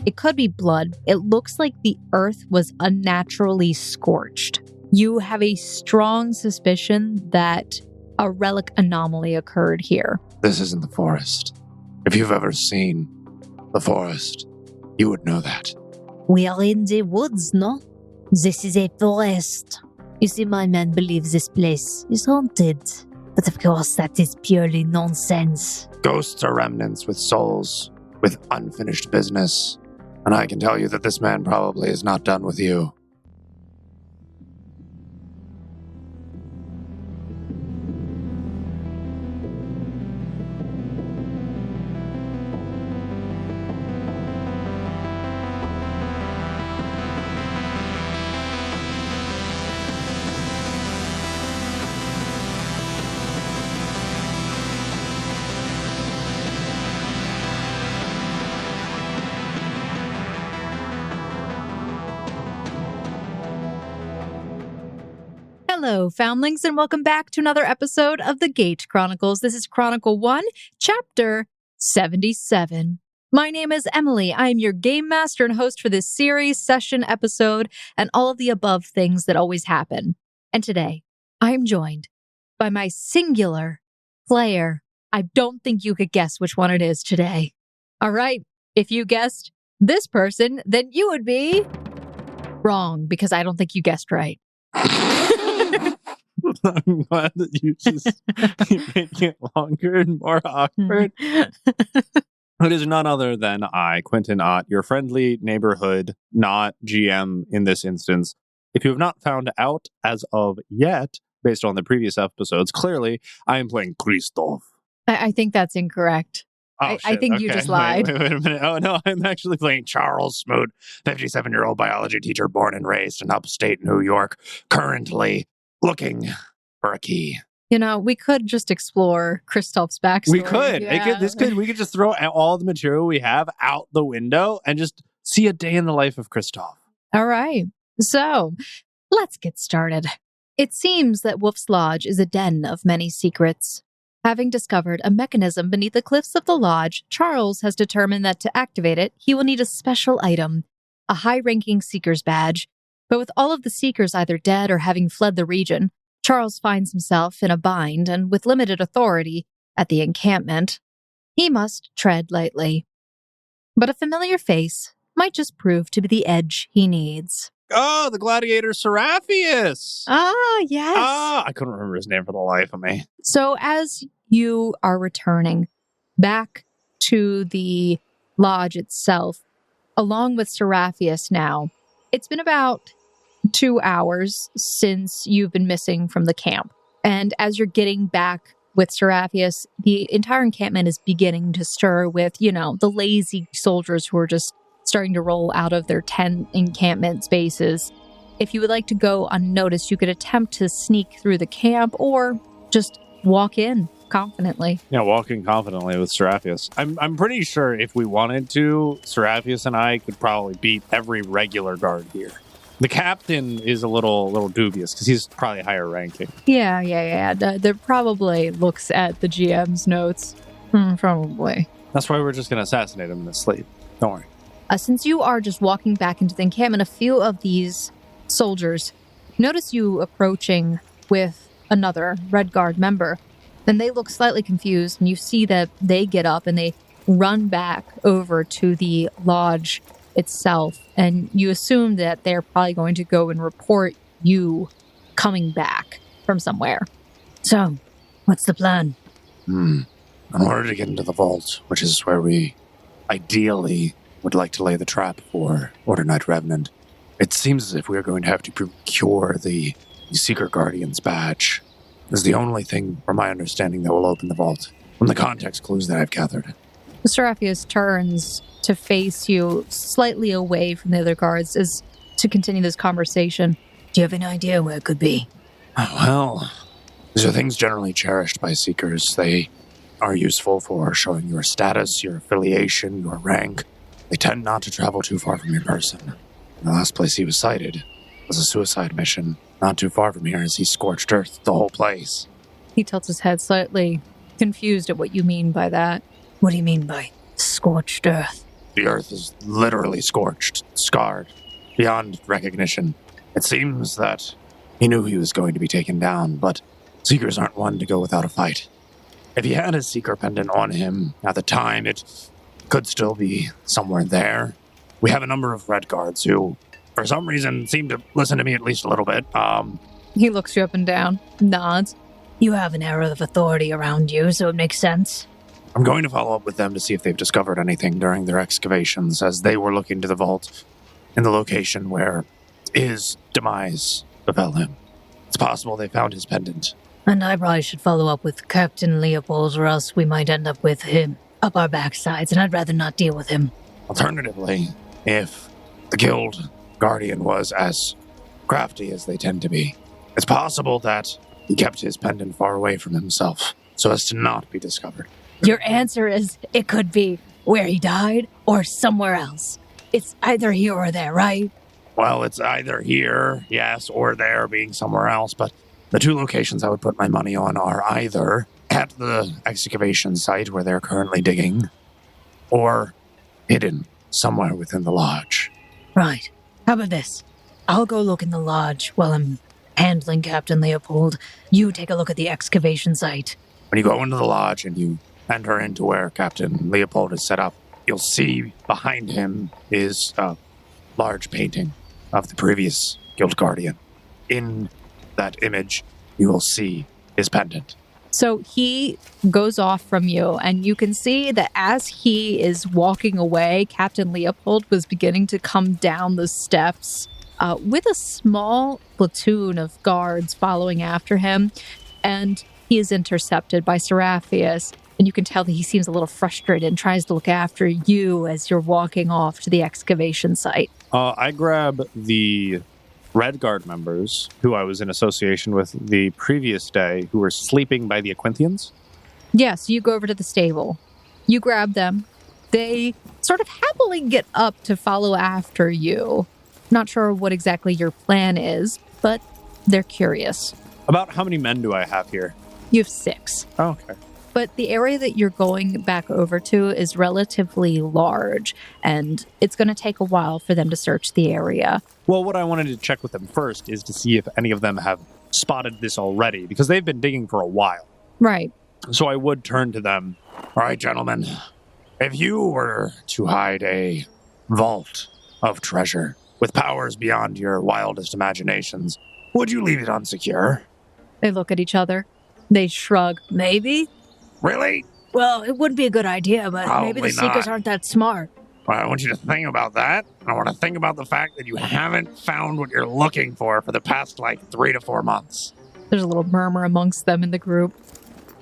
It could be blood. It looks like the earth was unnaturally scorched. You have a strong suspicion that a relic anomaly occurred here. This isn't the forest. If you've ever seen the forest, you would know that. We are in the woods, no? This is a forest. You see, my man believes this place is haunted. But of course, that is purely nonsense. Ghosts are remnants with souls, with unfinished business. And I can tell you that this man probably is not done with you. Hello, Foundlings, and welcome back to another episode of the Gate Chronicles. This is Chronicle 1, Chapter 77. My name is Emily. I am your game master and host for this series, session, episode, and all of the above things that always happen. And today, I am joined by my singular player. I don't think you could guess which one it is today. All right, if you guessed this person, then you would be wrong, because I don't think you guessed right. I'm glad that you just make it longer and more awkward. It is none other than I, Quentin Ott, your friendly neighborhood, not GM in this instance. If you have not found out as of yet, based on the previous episodes, clearly I am playing Christoph. I think that's incorrect. Oh, I think you just lied. Wait a minute. Oh, no, I'm actually playing Charles Smoot, 57-year-old biology teacher born and raised in upstate New York, currently looking for a key. You know, we could just explore Christoph's backstory. We could. Yeah. We could just throw all the material we have out the window and just see a day in the life of Christoph. All right. So, let's get started. It seems that Wolf's Lodge is a den of many secrets. Having discovered a mechanism beneath the cliffs of the lodge, Charles has determined that to activate it, he will need a special item, a high-ranking Seeker's badge. But with all of the Seekers either dead or having fled the region, Charles finds himself in a bind and with limited authority at the encampment. He must tread lightly. But a familiar face might just prove to be the edge he needs. Oh, the gladiator Seraphius! Ah, yes. I couldn't remember his name for the life of me. So as you are returning back to the lodge itself, along with Seraphius now, it's been about 2 hours since you've been missing from the camp. And as you're getting back with Seraphius, the entire encampment is beginning to stir with, the lazy soldiers who are just starting to roll out of their tent encampment spaces. If you would like to go unnoticed, you could attempt to sneak through the camp or just walk in confidently. Yeah, walking confidently with Seraphius. I'm pretty sure if we wanted to, Seraphius and I could probably beat every regular guard here. The captain is a little dubious because he's probably higher ranking. Yeah. There probably looks at the GM's notes. Probably. That's why we're just going to assassinate him in his sleep. Don't worry. Since you are just walking back into the encampment, a few of these soldiers notice you approaching with another Red Guard member. Then they look slightly confused, and you see that they get up and they run back over to the lodge itself. And you assume that they're probably going to go and report you coming back from somewhere. So, what's the plan? In order to get into the vault, which is where we ideally would like to lay the trap for Order Knight Revenant, it seems as if we are going to have to procure the Seeker Guardian's badge. This is the only thing, from my understanding, that will open the vault, from the context clues that I've gathered. Seraphius turns to face you slightly away from the other guards as to continue this conversation. Do you have any idea where it could be? Well, these are things generally cherished by Seekers. They are useful for showing your status, your affiliation, your rank. They tend not to travel too far from your person. The last place he was sighted was a suicide mission not too far from here as he scorched earth the whole place. He tilts his head slightly, confused at what you mean by that. What do you mean by scorched earth? The earth is literally scorched, scarred, beyond recognition. It seems that he knew he was going to be taken down, but Seekers aren't one to go without a fight. If he had his Seeker pendant on him at the time, it could still be somewhere there. We have a number of Red Guards who, for some reason, seem to listen to me at least a little bit. He looks you up and down, nods. You have an air of authority around you, so it makes sense. I'm going to follow up with them to see if they've discovered anything during their excavations, as they were looking to the vault in the location where his demise befell him. It's possible they found his pendant. And I probably should follow up with Captain Leopold, or else we might end up with him up our backsides, and I'd rather not deal with him. Alternatively, if the Guild Guardian was as crafty as they tend to be, it's possible that he kept his pendant far away from himself so as to not be discovered. Your answer is it could be where he died or somewhere else. It's either here or there, right? Well, it's either here, yes, or there being somewhere else, but the two locations I would put my money on are either at the excavation site where they're currently digging, or hidden somewhere within the lodge. Right. How about this? I'll go look in the lodge while I'm handling Captain Leopold. You take a look at the excavation site. When you go into the lodge and you enter into where Captain Leopold is set up, you'll see behind him is a large painting of the previous Guild Guardian. In that image, you will see his pendant. So he goes off from you, and you can see that as he is walking away, Captain Leopold was beginning to come down the steps with a small platoon of guards following after him, and he is intercepted by Seraphius. And you can tell that he seems a little frustrated and tries to look after you as you're walking off to the excavation site. I grab the Red Guard members who I was in association with the previous day who were sleeping by the Aquinthians. Yes, you go over to the stable. You grab them. They sort of happily get up to follow after you. Not sure what exactly your plan is, but they're curious. About how many men do I have here? You have 6. Oh, okay. But the area that you're going back over to is relatively large, and it's going to take a while for them to search the area. Well, what I wanted to check with them first is to see if any of them have spotted this already, because they've been digging for a while. Right. So I would turn to them. All right, gentlemen, if you were to hide a vault of treasure with powers beyond your wildest imaginations, would you leave it unsecure? They look at each other. They shrug. Maybe? Really? Well, it wouldn't be a good idea, but Probably maybe the Seekers not. aren't that smart. Well, I want you to think about that. I want to think about the fact that you haven't found what you're looking for the past, 3 to 4 months. There's a little murmur amongst them in the group.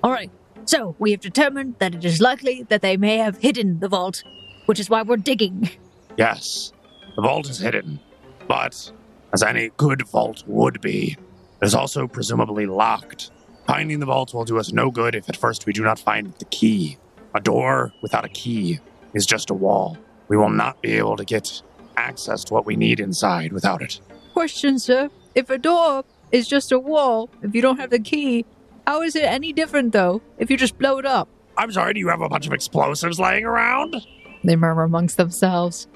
All right, so we have determined that it is likely that they may have hidden the vault, which is why we're digging. Yes, the vault is hidden, but as any good vault would be, it is also presumably locked. Finding the vault will do us no good if at first we do not find the key. A door without a key is just a wall. We will not be able to get access to what we need inside without it. Question, sir. If a door is just a wall, if you don't have the key, how is it any different, though, if you just blow it up? I'm sorry, do you have a bunch of explosives laying around? They murmur amongst themselves.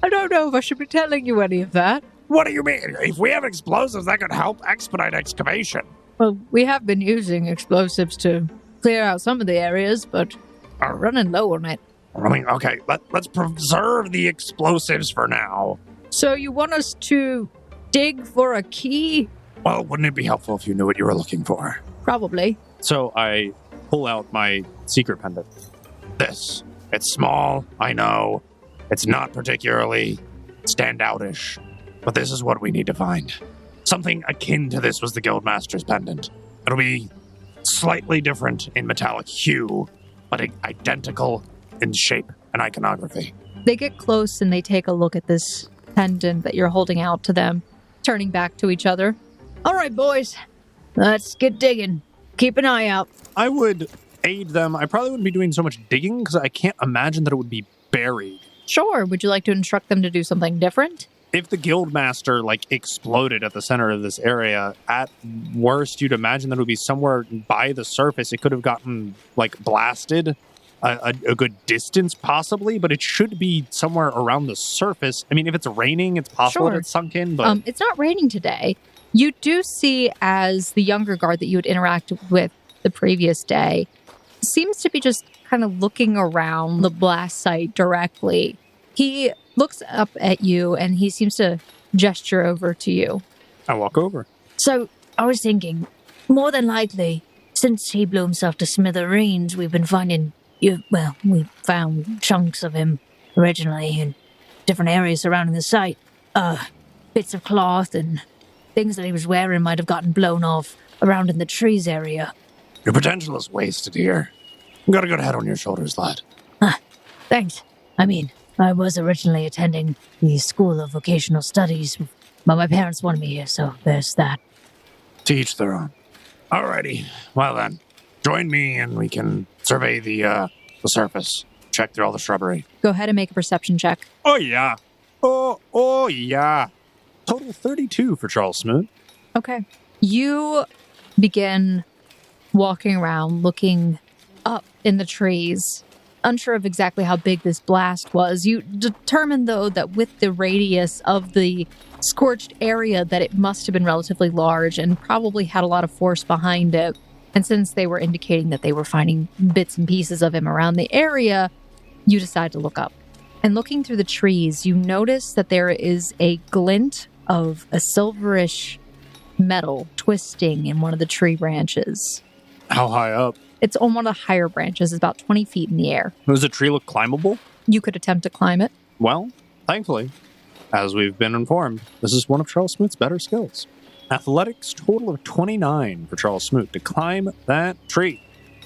I don't know if I should be telling you any of that. What do you mean? If we have explosives, that could help expedite excavation. Well, we have been using explosives to clear out some of the areas, but are running low on it. Okay, let's preserve the explosives for now. So you want us to dig for a key? Well, wouldn't it be helpful if you knew what you were looking for? Probably. So I pull out my secret pendant. This. It's small, I know. It's not particularly standoutish. But this is what we need to find. Something akin to this was the Guildmaster's pendant. It'll be slightly different in metallic hue, but identical in shape and iconography. They get close and they take a look at this pendant that you're holding out to them, turning back to each other. All right, boys, let's get digging. Keep an eye out. I would aid them. I probably wouldn't be doing so much digging because I can't imagine that it would be buried. Sure. Would you like to instruct them to do something different? If the Guildmaster, exploded at the center of this area, at worst, you'd imagine that it would be somewhere by the surface. It could have gotten, blasted a good distance, possibly, but it should be somewhere around the surface. I mean, if it's raining, it's possible that it's sunk in, but... It's not raining today. You do see, as the younger guard that you had interacted with the previous day seems to be just kind of looking around the blast site directly. He looks up at you, and he seems to gesture over to you. I walk over. So, I was thinking, more than likely, since he blew himself to smithereens, we've been finding... we found chunks of him originally in different areas surrounding the site. Bits of cloth and things that he was wearing might have gotten blown off around in the trees area. Your potential is wasted here. You got a good head on your shoulders, lad. Thanks. I mean, I was originally attending the School of Vocational Studies, but my parents wanted me here, so there's that. To each their own. Alrighty. Well then, join me and we can survey the surface. Check through all the shrubbery. Go ahead and make a perception check. Oh, yeah. Oh, yeah. Total 32 for Charles Smoot. Okay. You begin walking around, looking up in the trees, unsure of exactly how big this blast was. You determine, though, that with the radius of the scorched area, that it must have been relatively large and probably had a lot of force behind it. And since they were indicating that they were finding bits and pieces of him around the area, you decide to look up. And looking through the trees, you notice that there is a glint of a silverish metal twisting in one of the tree branches. How high up? It's on one of the higher branches. It's about 20 feet in the air. Does the tree look climbable? You could attempt to climb it. Well, thankfully, as we've been informed, this is one of Charles Smoot's better skills. Athletics total of 29 for Charles Smoot to climb that tree.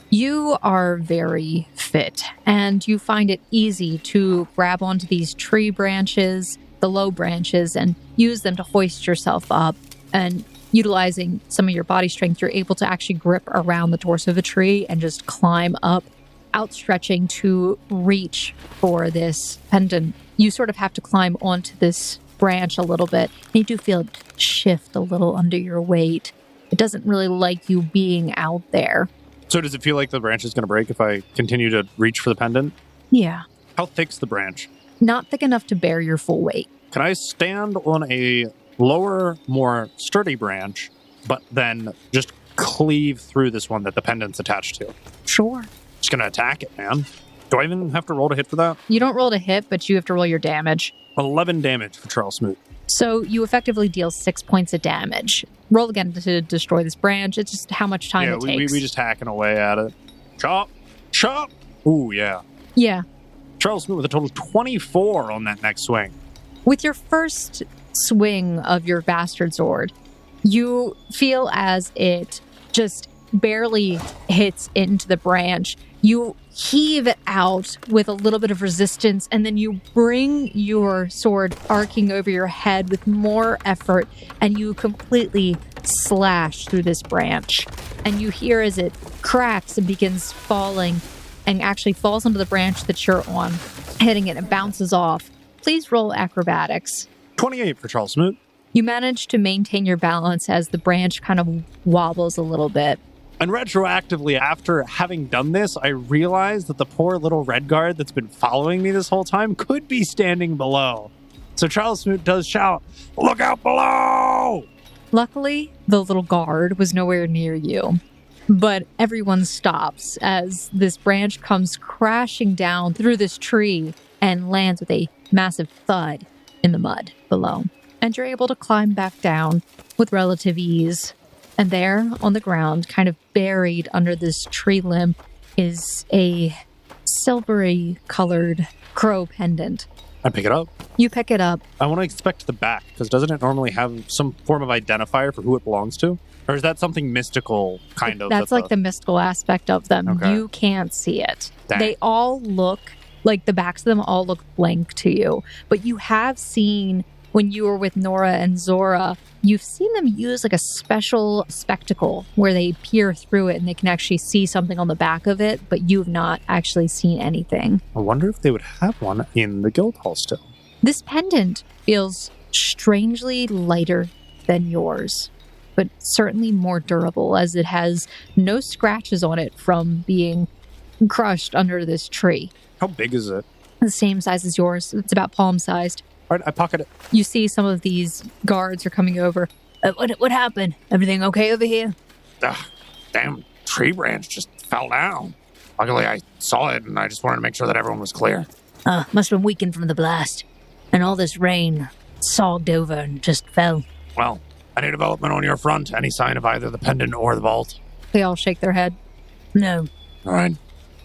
You are very fit, and you find it easy to grab onto these tree branches, the low branches, and use them to hoist yourself up. And utilizing some of your body strength, you're able to actually grip around the torso of the tree and just climb up, outstretching to reach for this pendant. You sort of have to climb onto this branch a little bit, and you do feel it shift a little under your weight. It doesn't really like you being out there. So does it feel like the branch is going to break if I continue to reach for the pendant? Yeah. How thick's the branch? Not thick enough to bear your full weight. Can I stand on a lower, more sturdy branch, but then just cleave through this one that the pendant's attached to? Sure. Just going to attack it, man. Do I even have to roll to hit for that? You don't roll to hit, but you have to roll your damage. 11 damage for Charles Smoot. So you effectively deal 6 points of damage. Roll again to destroy this branch. It's just how much time it takes. We just hacking away at it. Chop! Chop! Ooh, yeah. Yeah. Charles Smoot with a total of 24 on that next swing. With your first swing of your bastard sword, you feel as it just barely hits into the branch. You heave it out with a little bit of resistance, and then you bring your sword arcing over your head with more effort, and you completely slash through this branch. And you hear as it cracks and begins falling, and actually falls onto the branch that you're on, hitting it and bounces off. Please roll acrobatics. 28 for Charles Smoot. You manage to maintain your balance as the branch kind of wobbles a little bit. And retroactively, after having done this, I realized that the poor little red guard that's been following me this whole time could be standing below. So Charles Smoot does shout, "Look out below!" Luckily, the little guard was nowhere near you. But everyone stops as this branch comes crashing down through this tree and lands with a massive thud in the mud below. And you're able to climb back down with relative ease. And there, on the ground, kind of buried under this tree limb, is a silvery-colored crow pendant. I pick it up. You pick it up. I want to inspect the back, because doesn't it normally have some form of identifier for who it belongs to? Or is that something mystical, kind of? That's like the mystical aspect of them. Okay. You can't see it. Dang. They all look, like the backs of them all look blank to you. But you have seen, when you were with Nora and Zora, you've seen them use like a special spectacle where they peer through it and they can actually see something on the back of it, but you've not actually seen anything. I wonder if they would have one in the guild hall still. This pendant feels strangely lighter than yours, but certainly more durable, as it has no scratches on it from being crushed under this tree. How big is it? The same size as yours. It's about palm-sized. All right, I pocket it. You see some of these guards are coming over. What happened? Everything okay over here? Damn tree branch just fell down. Luckily, I saw it, and I just wanted to make sure that everyone was clear. Must have been weakened from the blast. And all this rain sogged over and just fell. Well, any development on your front? Any sign of either the pendant or the vault? They all shake their head. No. All right.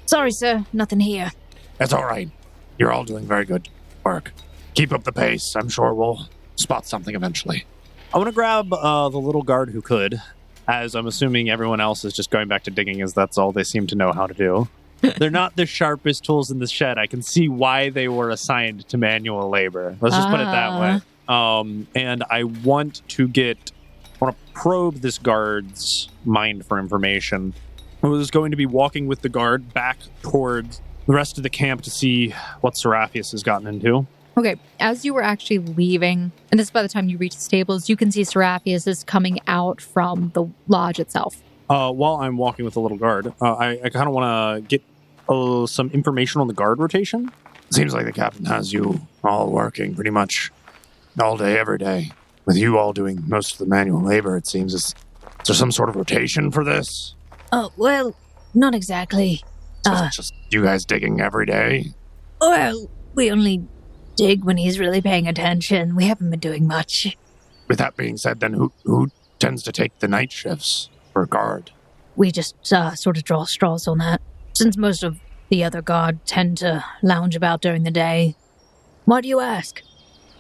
Sorry, sir. Nothing here. That's all right. You're all doing very good work. Keep up the pace. I'm sure we'll spot something eventually. I want to grab the little guard who could, as I'm assuming everyone else is just going back to digging, as that's all they seem to know how to do. They're not the sharpest tools in the shed. I can see why they were assigned to manual labor. Let's just put it that way. And I want to probe this guard's mind for information. I was going to be walking with the guard back towards the rest of the camp to see what Seraphius has gotten into. Okay, as you were actually leaving, and this is by the time you reach the stables, you can see Seraphius is coming out from the lodge itself. While I'm walking with the little guard, I kind of want to get some information on the guard rotation. Seems like the captain has you all working pretty much all day, every day. With you all doing most of the manual labor, it seems. Is there some sort of rotation for this? Oh, well, not exactly. Just you guys digging every day? Well, we only dig when he's really paying attention. We haven't been doing much. With that being said, then who tends to take the night shifts for guard? We just sort of draw straws on that, since most of the other guard tend to lounge about during the day. Why do you ask?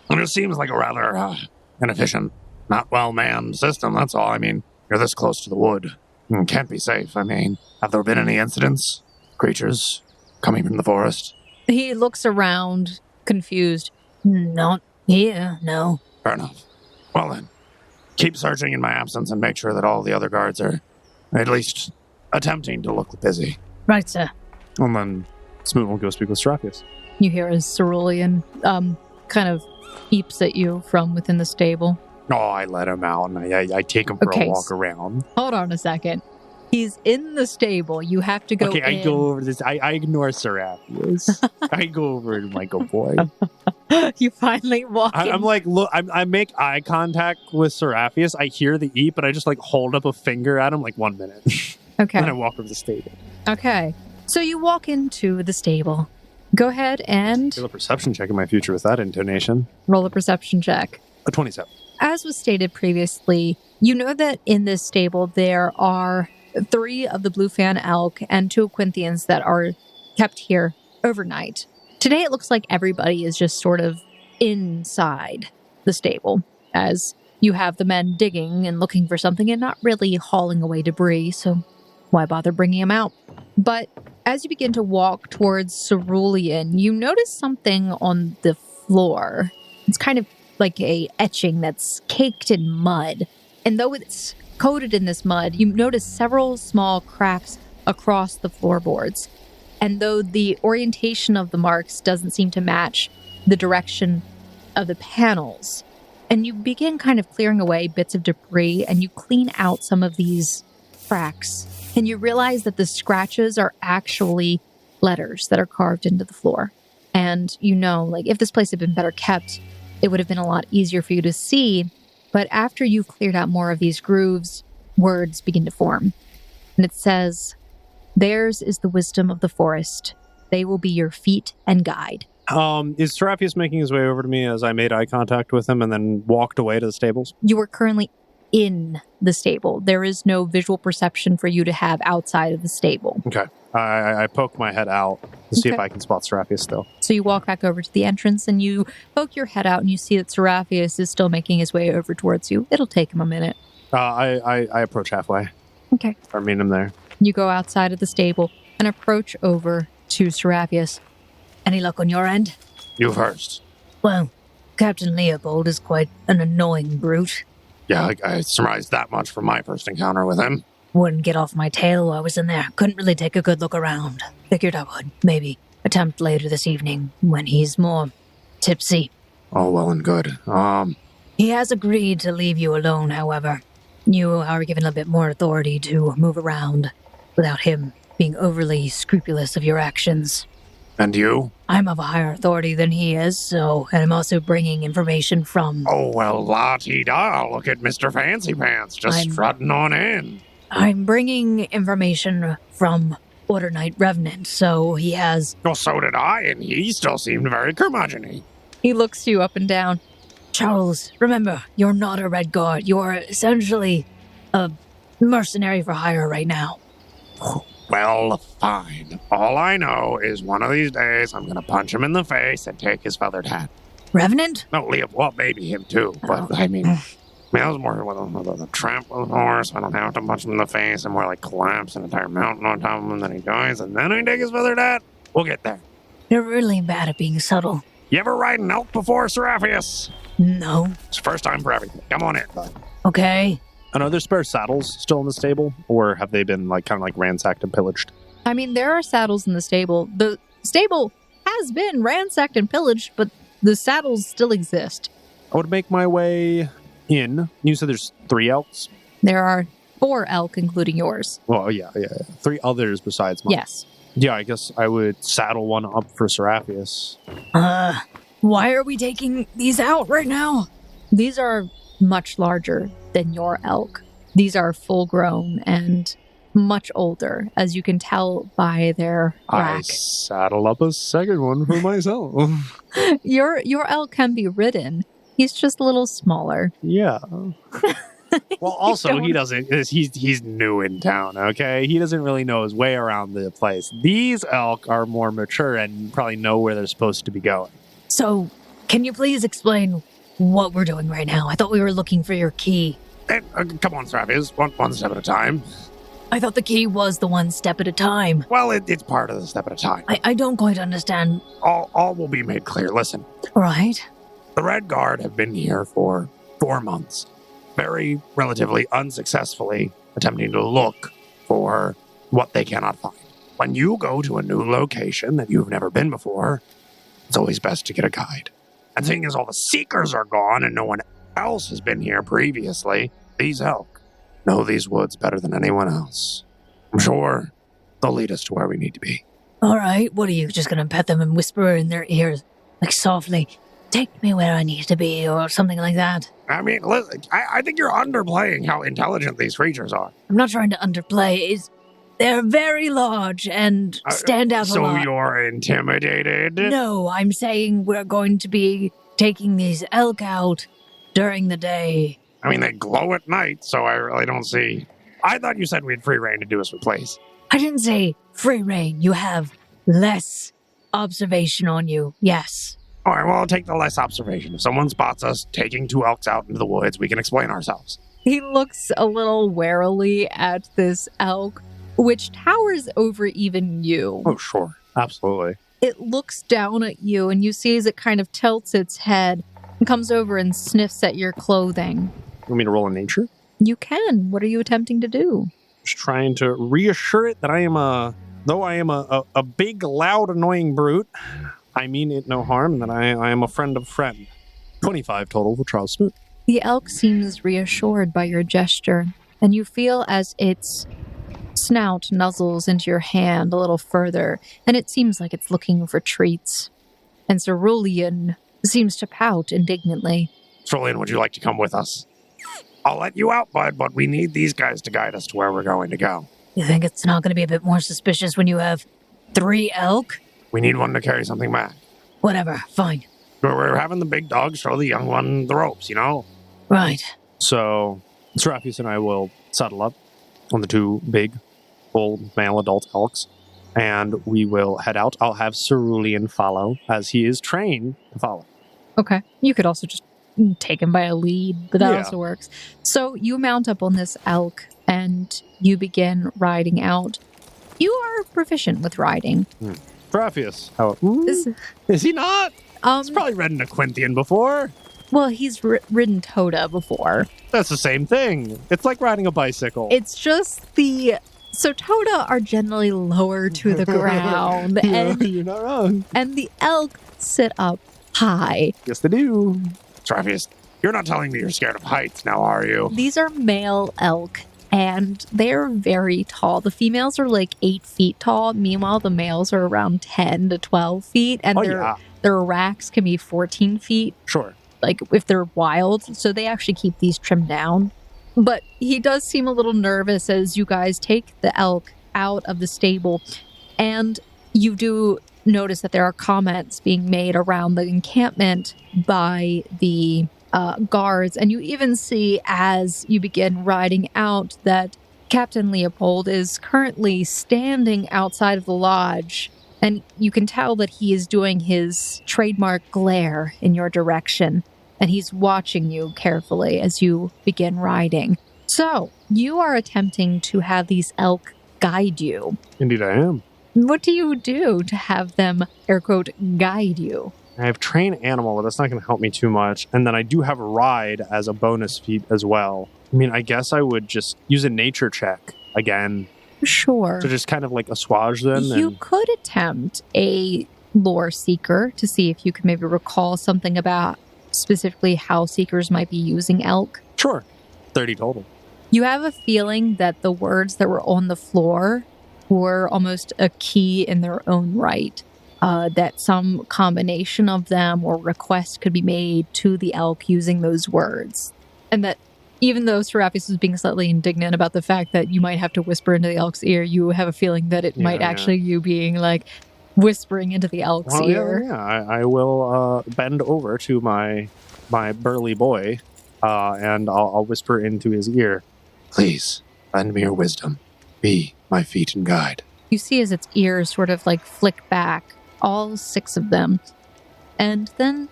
It seems like a rather inefficient, not well-manned system, that's all. I mean, you're this close to the wood. It can't be safe. I mean, have there been any incidents? Creatures coming from the forest? He looks around, confused. Not here, no. Fair enough. Well then, keep searching in my absence and make sure that all the other guards are at least attempting to look busy. Right, sir. And then Smoot will go speak with Seraphius. You hear as Cerulean kind of eeps at you from within the stable. Oh, I let him out and I take him for a walk around. Hold on a second. He's in the stable. You have to go in. I go over this. I ignore Seraphius. I go over to Michael Boy. You finally walk in. I'm like, look, I make eye contact with Seraphius. I hear the eep, but I just like hold up a finger at him like 1 minute. Okay. And I walk over the stable. Okay. So you walk into the stable. Go ahead and Roll a perception check in my future with that intonation. roll a perception check. A 27. As was stated previously, you know that in this stable there are 3 of the Bluefan elk and 2 Quinthians that are kept here overnight. Today it looks like everybody is just sort of inside the stable, as you have the men digging and looking for something and not really hauling away debris, so why bother bringing them out? But as you begin to walk towards Cerulean, you notice something on the floor. It's kind of like a etching that's caked in mud. And though it's coated in this mud, you notice several small cracks across the floorboards. And though the orientation of the marks doesn't seem to match the direction of the panels, and you begin kind of clearing away bits of debris, and you clean out some of these cracks, and you realize that the scratches are actually letters that are carved into the floor. And you know, like, if this place had been better kept, it would have been a lot easier for you to see. But after you've cleared out more of these grooves, words begin to form. And it says, "Theirs is the wisdom of the forest. They will be your feet and guide." Is Seraphius making his way over to me as I made eye contact with him and then walked away to the stables? You are currently in the stable. There is no visual perception for you to have outside of the stable. Okay. I poke my head out to see if I can spot Seraphius still. So you walk back over to the entrance and you poke your head out and you see that Seraphius is still making his way over towards you. It'll take him a minute. I approach halfway. Okay. I meet him there. You go outside of the stable and approach over to Seraphius. Any luck on your end? You first. Well, Captain Leopold is quite an annoying brute. Yeah, I surmised that much from my first encounter with him. Wouldn't get off my tail while I was in there. Couldn't really take a good look around. Figured I would, maybe, attempt later this evening when he's more tipsy. Oh, well and good. He has agreed to leave you alone, however. You are given a bit more authority to move around without him being overly scrupulous of your actions. And you? I'm of a higher authority than he is, and I'm also bringing information from... Oh, well, la-ti-da. Look at Mr. Fancy Pants just strutting on in. I'm bringing information from Order Knight Revenant, so he has... Well, so did I, and he still seemed very curmudgeon-y. He looks you up and down. Charles, remember, you're not a Red Guard. You're essentially a mercenary for hire right now. Well, fine. All I know is one of these days I'm going to punch him in the face and take his feathered hat. Revenant? No, Leo, well, maybe him too, but I was more with a trampled horse. I don't have to punch him in the face and more like collapse an entire mountain on top of him, and then he dies, and then I take his feathered hat. We'll get there. You're really bad at being subtle. You ever ride an elk before, Seraphius? No. It's the first time for everything. Come on in, bud. Okay. And are there spare saddles still in the stable, or have they been kind of ransacked and pillaged? I mean, there are saddles in the stable. The stable has been ransacked and pillaged, but the saddles still exist. I would make my way in. You said there's 3 elks? There are 4 elk, including yours. Well, yeah. 3 others besides mine. Yes. Yeah, I guess I would saddle one up for Seraphius. Why are we taking these out right now? These are much larger than your elk. These are full grown and much older, as you can tell by their rack. I saddle up a second one for myself. Your elk can be ridden. He's just a little smaller. Yeah. Well, also, he's new in town, okay? He doesn't really know his way around the place. These elk are more mature and probably know where they're supposed to be going. So, can you please explain what we're doing right now? I thought we were looking for your key. Come on, Travis. One step at a time. I thought the key was the one step at a time. Well, it's part of the step at a time. I don't quite understand. All will be made clear. Listen. Right. The Red Guard have been here for 4 months, very relatively unsuccessfully attempting to look for what they cannot find. When you go to a new location that you've never been before, it's always best to get a guide. And seeing as all the seekers are gone and no one else has been here previously, these elk know these woods better than anyone else. I'm sure they'll lead us to where we need to be. All right, what are you, just going to pet them and whisper in their ears, softly, take me where I need to be, or something like that? I mean, listen, I think you're underplaying how intelligent these creatures are. I'm not trying to underplay. They're very large and stand out a lot. So you're intimidated? No, I'm saying we're going to be taking these elk out during the day. I mean, they glow at night, so I really don't see... I thought you said we had free reign to do as we please. I didn't say free reign. You have less observation on you, yes. All right, well, I'll take the less observation. If someone spots us taking 2 elks out into the woods, we can explain ourselves. He looks a little warily at this elk, which towers over even you. Oh, sure. Absolutely. It looks down at you, and you see as it kind of tilts its head and comes over and sniffs at your clothing. You want me to roll in nature? You can. What are you attempting to do? Just trying to reassure it that I am though I am a big, loud, annoying brute, I mean it no harm, and that I am a friend of friend. 25 total for Charles Smoot. The elk seems reassured by your gesture, and you feel as its snout nuzzles into your hand a little further, and it seems like it's looking for treats. And Cerulean seems to pout indignantly. Cerulean, would you like to come with us? I'll let you out, bud, but we need these guys to guide us to where we're going to go. You think it's not going to be a bit more suspicious when you have 3 elk? We need one to carry something back. Whatever, fine. We're having the big dog show the young one the ropes, you know? Right. So, Seraphius and I will saddle up on the 2 big, full male adult elks, and we will head out. I'll have Cerulean follow, as he is trained to follow. Okay. You could also just take him by a lead, but that also works. So you mount up on this elk, and you begin riding out. You are proficient with riding. Seraphius, is he not? He's probably ridden a Quinthian before. Well, he's ridden Toda before. That's the same thing. It's like riding a bicycle. It's just so Toda are generally lower to the ground. And you're not wrong. And the elk sit up high. Yes, they do. Travis, you're not telling me you're scared of heights now, are you? These are male elk, and they're very tall. The females are like 8 feet tall. Meanwhile, the males are around 10 to 12 feet, and their racks can be 14 feet. Sure. Like if they're wild, so they actually keep these trimmed down. But he does seem a little nervous as you guys take the elk out of the stable, and you do notice that there are comments being made around the encampment by the guards, and you even see as you begin riding out that Captain Leopold is currently standing outside of the lodge, and you can tell that he is doing his trademark glare in your direction, and he's watching you carefully as you begin riding. So, you are attempting to have these elk guide you. Indeed I am. What do you do to have them, air quote, guide you? I have train animal, but that's not going to help me too much. And then I do have ride as a bonus feat as well. I mean, I guess I would just use a nature check again. Sure. To just kind of like assuage them. You could attempt a lore seeker to see if you could maybe recall something about specifically how seekers might be using elk. Sure. 30 total. You have a feeling that the words that were on the floor were almost a key in their own right. That some combination of them or request could be made to the elk using those words. And that even though Serapis was being slightly indignant about the fact that you might have to whisper into the elk's ear, you have a feeling that it might actually you being like whispering into the elk's ear. Yeah. I will bend over to my burly boy and I'll whisper into his ear. Please, lend me your wisdom. Be my feet and guide. You see as its ears sort of like flick back, all 6 of them. And then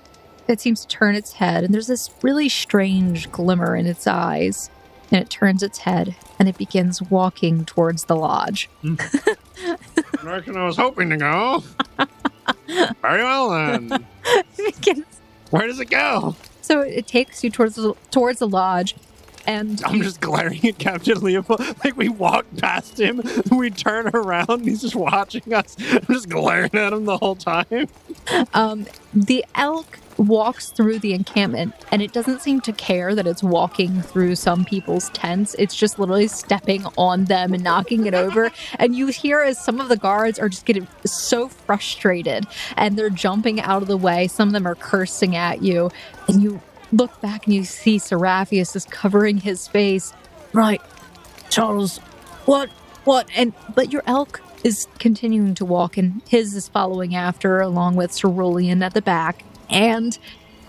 it seems to turn its head, and there's this really strange glimmer in its eyes. And it turns its head, and it begins walking towards the lodge. I reckon I was hoping to go. Very well, then. Where does it go? So it takes you towards the lodge. And I'm just glaring at Captain Leopold. Like, we walk past him, we turn around, and he's just watching us. I'm just glaring at him the whole time. The elk walks through the encampment, and it doesn't seem to care that it's walking through some people's tents. It's just literally stepping on them and knocking it over. And you hear as some of the guards are just getting so frustrated, and they're jumping out of the way. Some of them are cursing at you, and you look back and you see Seraphius is covering his face. Right, Charles, what? But your elk is continuing to walk, and his is following after, along with Cerulean at the back. And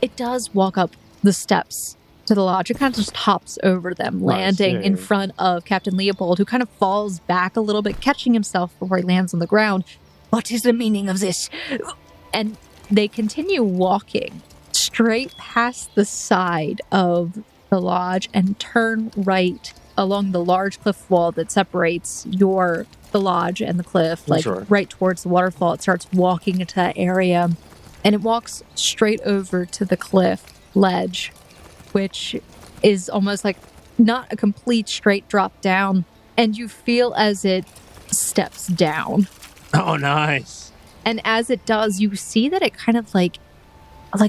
it does walk up the steps to the lodge. It kind of just hops over them, landing in front of Captain Leopold, who kind of falls back a little bit, catching himself before he lands on the ground. What is the meaning of this? And they continue walking straight past the side of the lodge and turn right along the large cliff wall that separates the lodge and the cliff, like right towards the waterfall. It starts walking into that area, and it walks straight over to the cliff ledge, which is almost like not a complete straight drop down, and you feel as it steps down. Oh, nice. And as it does, you see that it kind of like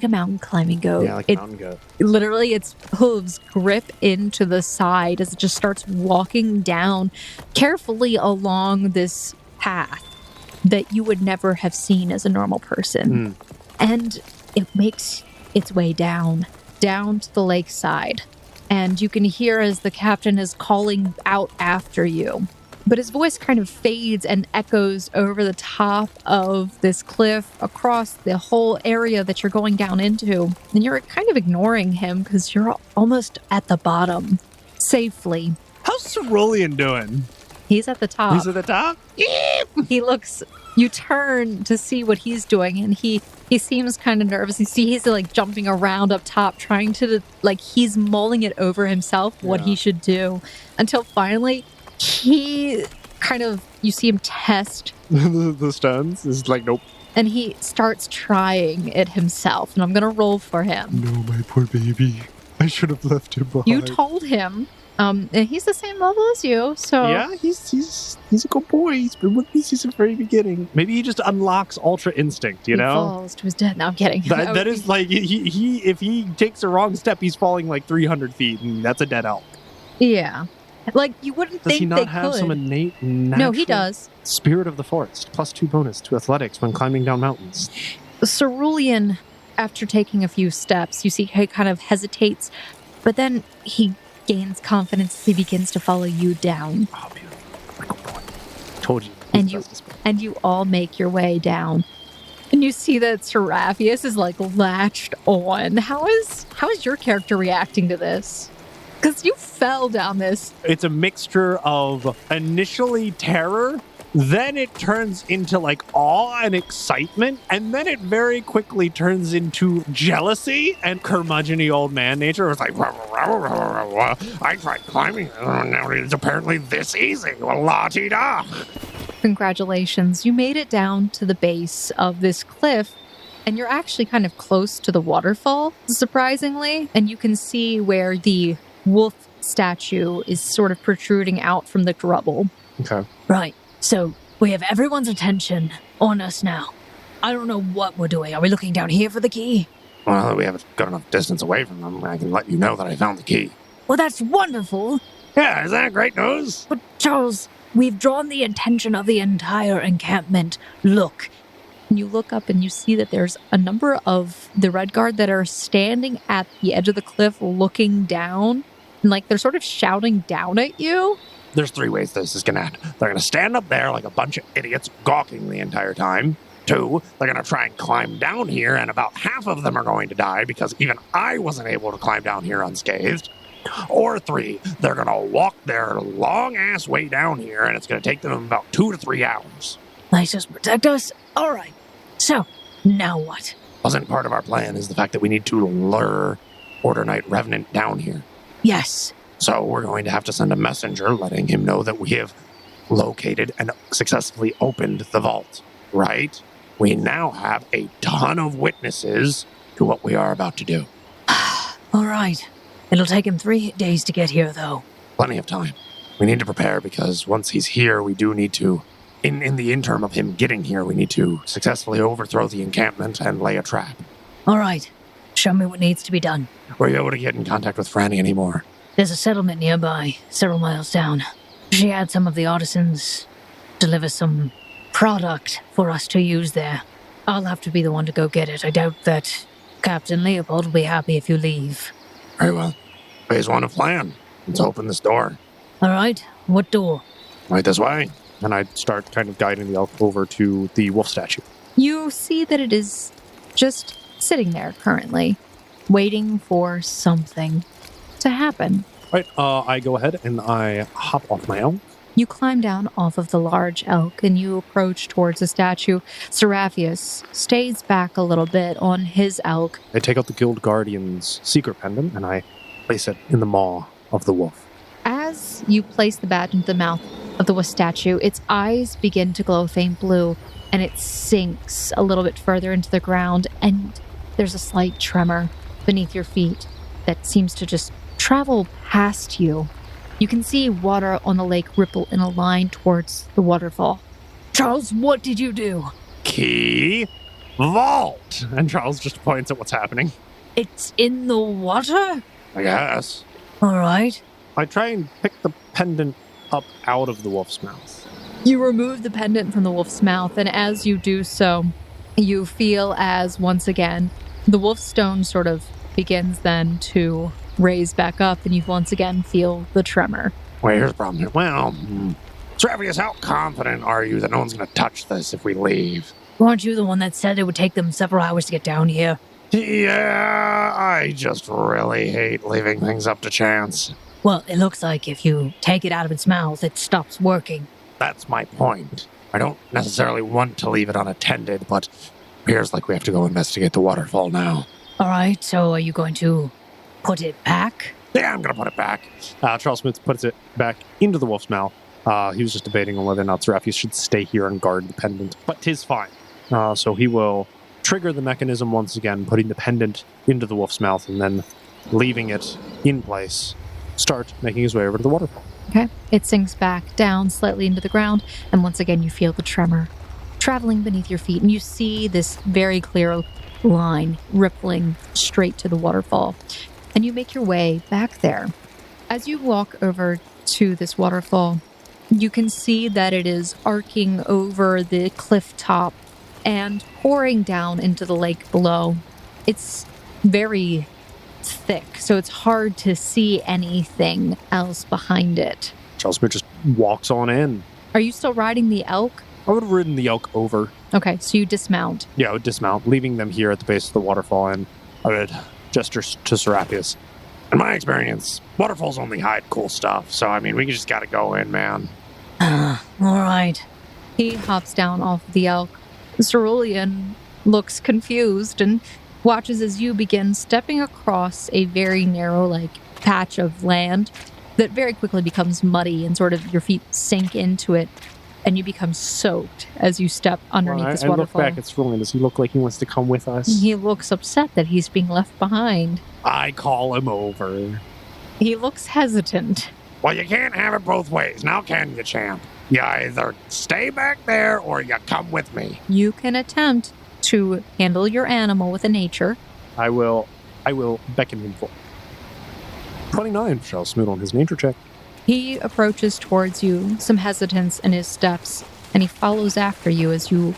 a mountain climbing goat. Yeah, like a mountain goat. Literally, its hooves grip into the side as it just starts walking down carefully along this path that you would never have seen as a normal person. And it makes its way down to the lakeside. And you can hear as the captain is calling out after you. But his voice kind of fades and echoes over the top of this cliff across the whole area that you're going down into. And you're kind of ignoring him because you're almost at the bottom, safely. How's Cerulean doing? He's at the top. He's at the top? He looks... You turn to see what he's doing, and he seems kind of nervous. You see he's like jumping around up top, trying to, like, he's mulling it over himself, what he should do, until finally he kind of, you see him test the stones. Is like, nope. And he starts trying it himself, and I'm going to roll for him. No, my poor baby. I should have left him behind. You told him. And he's the same level as you, so... Yeah, he's a good boy. He's been with me since the very beginning. Maybe he just unlocks Ultra Instinct, you know? He falls to his death. No, I'm kidding. That is like, he if he takes a wrong step, he's falling like 300 feet, and that's a dead elk. Yeah. Like, you wouldn't Does think he they not have could. some innate natural No, he does. spirit of the forest, +2 bonus to athletics when climbing down mountains? Cerulean, after taking a few steps, you see he kind of hesitates, but then he gains confidence as he begins to follow you down. Oh, beautiful. My good boy. Told you. And you all make your way down. And you see that Seraphius is like latched on. How is your character reacting to this? Because you fell down this. It's a mixture of initially terror, then it turns into like awe and excitement, and then it very quickly turns into jealousy and curmudgeon-y old man nature. It's like, I tried climbing, and now it's apparently this easy. La-ti-da. Congratulations, you made it down to the base of this cliff, and you're actually kind of close to the waterfall, surprisingly, and you can see where the wolf statue is sort of protruding out from the rubble. Okay. Right. So we have everyone's attention on us now. I don't know what we're doing. Are we looking down here for the key? Well, we have a good enough distance away from them. I can let you know that I found the key. Well, that's wonderful. Yeah, is that great news? But Charles, we've drawn the attention of the entire encampment. Look. And you look up and you see that there's a number of the Red Guard that are standing at the edge of the cliff looking down. And like they're sort of shouting down at you. There's 3 ways this is going to end. They're going to stand up there like a bunch of idiots gawking the entire time. 2, they're going to try and climb down here, and about half of them are going to die because even I wasn't able to climb down here unscathed. Or 3, they're going to walk their long-ass way down here, and it's going to take them about 2 to 3 hours. ISIS protect us? All right. So, now what? Wasn't part of our plan is the fact that we need to lure Order Knight Revenant down here. Yes. So we're going to have to send a messenger letting him know that we have located and successfully opened the vault, right? We now have a ton of witnesses to what we are about to do. All right. It'll take him 3 days to get here, though. Plenty of time. We need to prepare because once he's here, we do need to, in the interim of him getting here, we need to successfully overthrow the encampment and lay a trap. All right. Show me what needs to be done. Were you able to get in contact with Franny anymore? There's a settlement nearby, several miles down. She had some of the artisans deliver some product for us to use there. I'll have to be the one to go get it. I doubt that Captain Leopold will be happy if you leave. Very well. Phase 1 of plan. Let's open this door. All right. What door? Right this way. And I start kind of guiding the elk over to the wolf statue. You see that it is just sitting there currently, waiting for something to happen. Right, I go ahead and I hop off my elk. You climb down off of the large elk and you approach towards the statue. Seraphius stays back a little bit on his elk. I take out the Guild Guardian's secret pendant and I place it in the maw of the wolf. As you place the badge into the mouth of the wolf statue, its eyes begin to glow faint blue and it sinks a little bit further into the ground, and there's a slight tremor beneath your feet that seems to just travel past you. You can see water on the lake ripple in a line towards the waterfall. Charles, what did you do? Key vault. And Charles just points at what's happening. It's in the water? I guess. All right. I try and pick the pendant up out of the wolf's mouth. You remove the pendant from the wolf's mouth, and as you do so, you feel as, once again, the wolf stone sort of begins then to raise back up, and you once again feel the tremor. Well, here's the problem here. Well, Travis, how confident are you that no one's going to touch this if we leave? Weren't you the one that said it would take them several hours to get down here? Yeah, I just really hate leaving things up to chance. Well, it looks like if you take it out of its mouth, it stops working. That's my point. I don't necessarily want to leave it unattended, but it appears like we have to go investigate the waterfall now. All right, so are you going to put it back? Yeah, I'm going to put it back. Charles Smith puts it back into the wolf's mouth. He was just debating on whether or not Seraphius should stay here and guard the pendant, but 'tis fine. So he will trigger the mechanism once again, putting the pendant into the wolf's mouth and then leaving it in place, start making his way over to the waterfall. Okay. It sinks back down slightly into the ground, and once again you feel the tremor traveling beneath your feet, and you see this very clear line rippling straight to the waterfall. And you make your way back there. As you walk over to this waterfall, you can see that it is arcing over the cliff top and pouring down into the lake below. It's very thick, so it's hard to see anything else behind it. Charles Smoot just walks on in. Are you still riding the elk? I would have ridden the elk over. Okay, so you dismount. Yeah, I would dismount, leaving them here at the base of the waterfall, and I would gesture to Serapius. In my experience, waterfalls only hide cool stuff, so I mean, we just gotta go in, man. All right. He hops down off the elk. Cerulean looks confused and watches as you begin stepping across a very narrow, patch of land that very quickly becomes muddy and sort of your feet sink into it, and you become soaked as you step underneath this waterfall. I look back at Cerulean. Does he look like he wants to come with us? He looks upset that he's being left behind. I call him over. He looks hesitant. Well, you can't have it both ways, now can you, champ? You either stay back there or you come with me. You can attempt to handle your animal with a nature. I will beckon him forward. 29 shall Smoot on his nature check. He approaches towards you, some hesitance in his steps, and he follows after you as you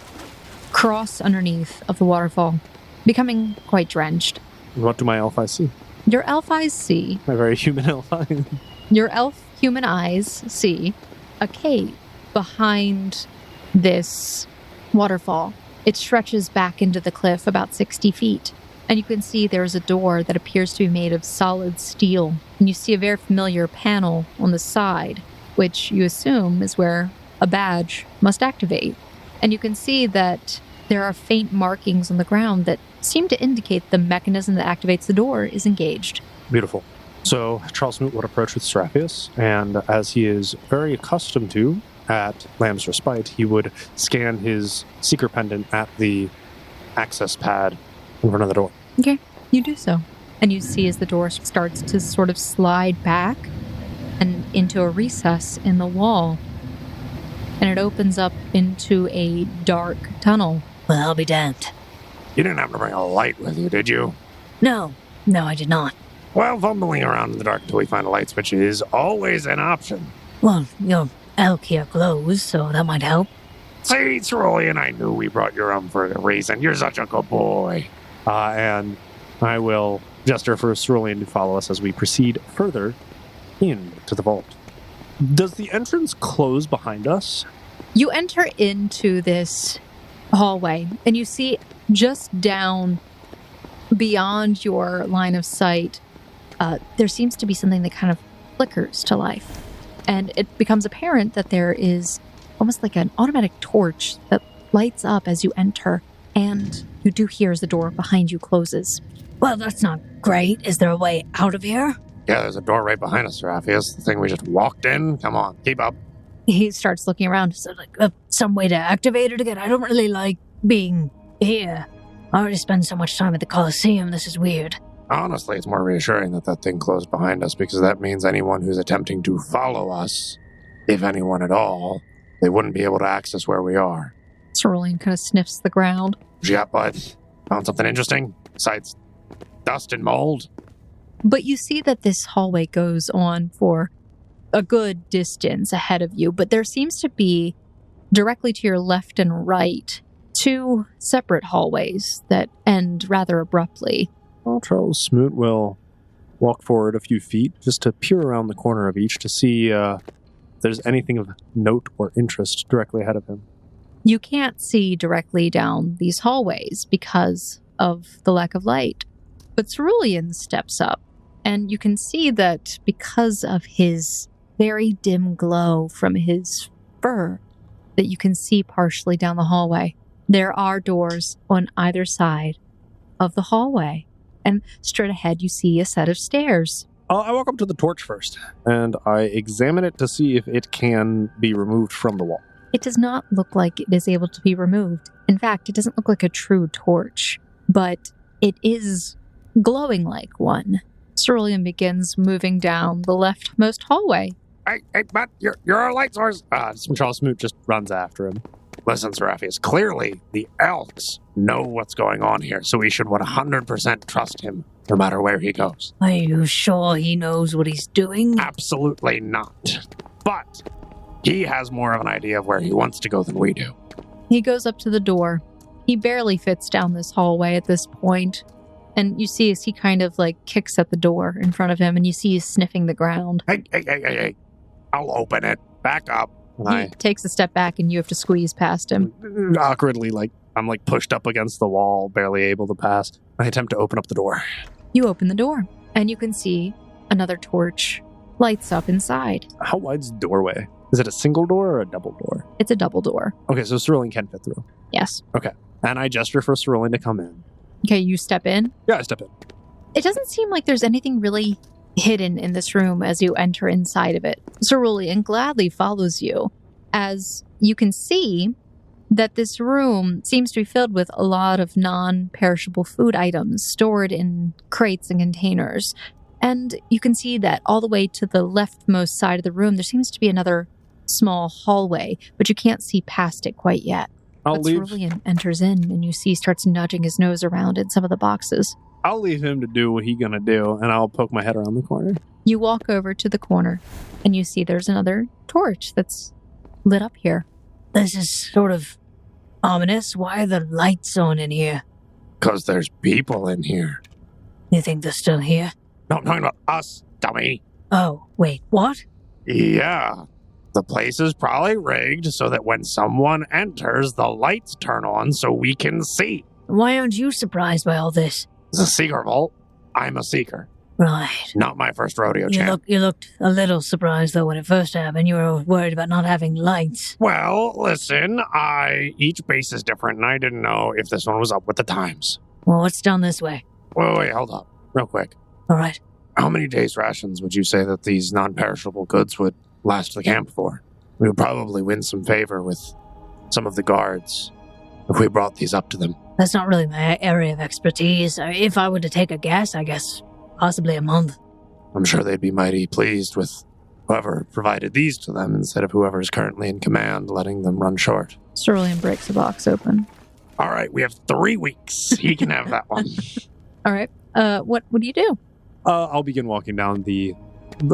cross underneath of the waterfall, becoming quite drenched. What do my elf eyes see? Your elf eyes see... My very human elf eyes. Your elf human eyes see a cave behind this waterfall. It stretches back into the cliff about 60 feet. And you can see there's a door that appears to be made of solid steel. And you see a very familiar panel on the side, which you assume is where a badge must activate. And you can see that there are faint markings on the ground that seem to indicate the mechanism that activates the door is engaged. Beautiful. So Charles Smoot would approach with Serapius, and as he is very accustomed to at Lamb's Respite, he would scan his secret pendant at the access pad in front of the door. Okay, you do so. And you see as the door starts to sort of slide back and into a recess in the wall. And it opens up into a dark tunnel. Well, I'll be damned. You didn't have to bring a light with you, did you? No, I did not. Well, fumbling around in the dark until we find a light switch is always an option. Well, your elk here glows, so that might help. See, Cerulean, I knew we brought your for a reason. You're such a good boy. And I will gesture for Cerulean to follow us as we proceed further into the vault. Does the entrance close behind us? You enter into this hallway, and you see just down beyond your line of sight, there seems to be something that kind of flickers to life. And it becomes apparent that there is almost like an automatic torch that lights up as you enter, and you do hear as the door behind you closes. Well, that's not great. Is there a way out of here? Yeah, there's a door right behind us, Serapius. The thing we just walked in. Come on, keep up. He starts looking around. So, some way to activate it again? I don't really like being here. I already spend so much time at the Colosseum. This is weird. Honestly, it's more reassuring that thing closed behind us, because that means anyone who's attempting to follow us, if anyone at all, they wouldn't be able to access where we are. Cerulean kind of sniffs the ground. What you got, bud? Found something interesting? Besides dust and mold? But you see that this hallway goes on for a good distance ahead of you, but there seems to be, directly to your left and right, two separate hallways that end rather abruptly. Well, Charles Smoot will walk forward a few feet just to peer around the corner of each to see if there's anything of note or interest directly ahead of him. You can't see directly down these hallways because of the lack of light. But Cerulean steps up, and you can see that because of his very dim glow from his fur, that you can see partially down the hallway. There are doors on either side of the hallway, and straight ahead you see a set of stairs. I walk up to the torch first, and I examine it to see if it can be removed from the wall. It does not look like it is able to be removed. In fact, it doesn't look like a true torch, but it is glowing like one. Cerulean begins moving down the leftmost hallway. Hey, bud, you're our light source. Charles Smoot just runs after him. Listen, Seraphius, clearly the elves know what's going on here, so we should 100% trust him no matter where he goes. Are you sure he knows what he's doing? Absolutely not. But he has more of an idea of where he wants to go than we do. He goes up to the door. He barely fits down this hallway at this point. And you see as he kind of like kicks at the door in front of him, and you see he's sniffing the ground. Hey. I'll open it. Back up. He takes a step back and you have to squeeze past him. Awkwardly, I'm pushed up against the wall, barely able to pass. I attempt to open up the door. You open the door and you can see another torch lights up inside. How wide's the doorway? Is it a single door or a double door? It's a double door. Okay, so Cerulean can fit through. Yes. Okay. And I gesture for Cerulean to come in. Okay, you step in. Yeah, I step in. It doesn't seem like there's anything really hidden in this room as you enter inside of it. Cerulean gladly follows you, as you can see that this room seems to be filled with a lot of non-perishable food items stored in crates and containers. And you can see that all the way to the leftmost side of the room, there seems to be another small hallway, but you can't see past it quite yet. I'll But leave. Cerulean enters in, and you see he starts nudging his nose around in some of the boxes. I'll leave him to do what he's gonna do, and I'll poke my head around the corner. You walk over to the corner, and you see there's another torch that's lit up here. This is sort of ominous. Why are the lights on in here? Because there's people in here. You think they're still here? No, I'm talking about us, dummy. Oh, wait, what? Yeah. The place is probably rigged so that when someone enters, the lights turn on so we can see. Why aren't you surprised by all this? It's a seeker vault. I'm a seeker. Right. Not my first rodeo, You champ. looked a little surprised, though, when it first happened. You were worried about not having lights. Well, listen, each base is different, and I didn't know if this one was up with the times. Well, what's down this way? Wait, hold up. Real quick. All right. How many days' rations would you say that these non-perishable goods would last the camp for? We would probably win some favor with some of the guards if we brought these up to them. That's not really my area of expertise. If I were to take a guess, I guess possibly a month. I'm sure they'd be mighty pleased with whoever provided these to them instead of whoever is currently in command letting them run short. Cerulean breaks the box open. All right, we have 3 weeks. He can have that one. All right. What do you do? I'll begin walking down the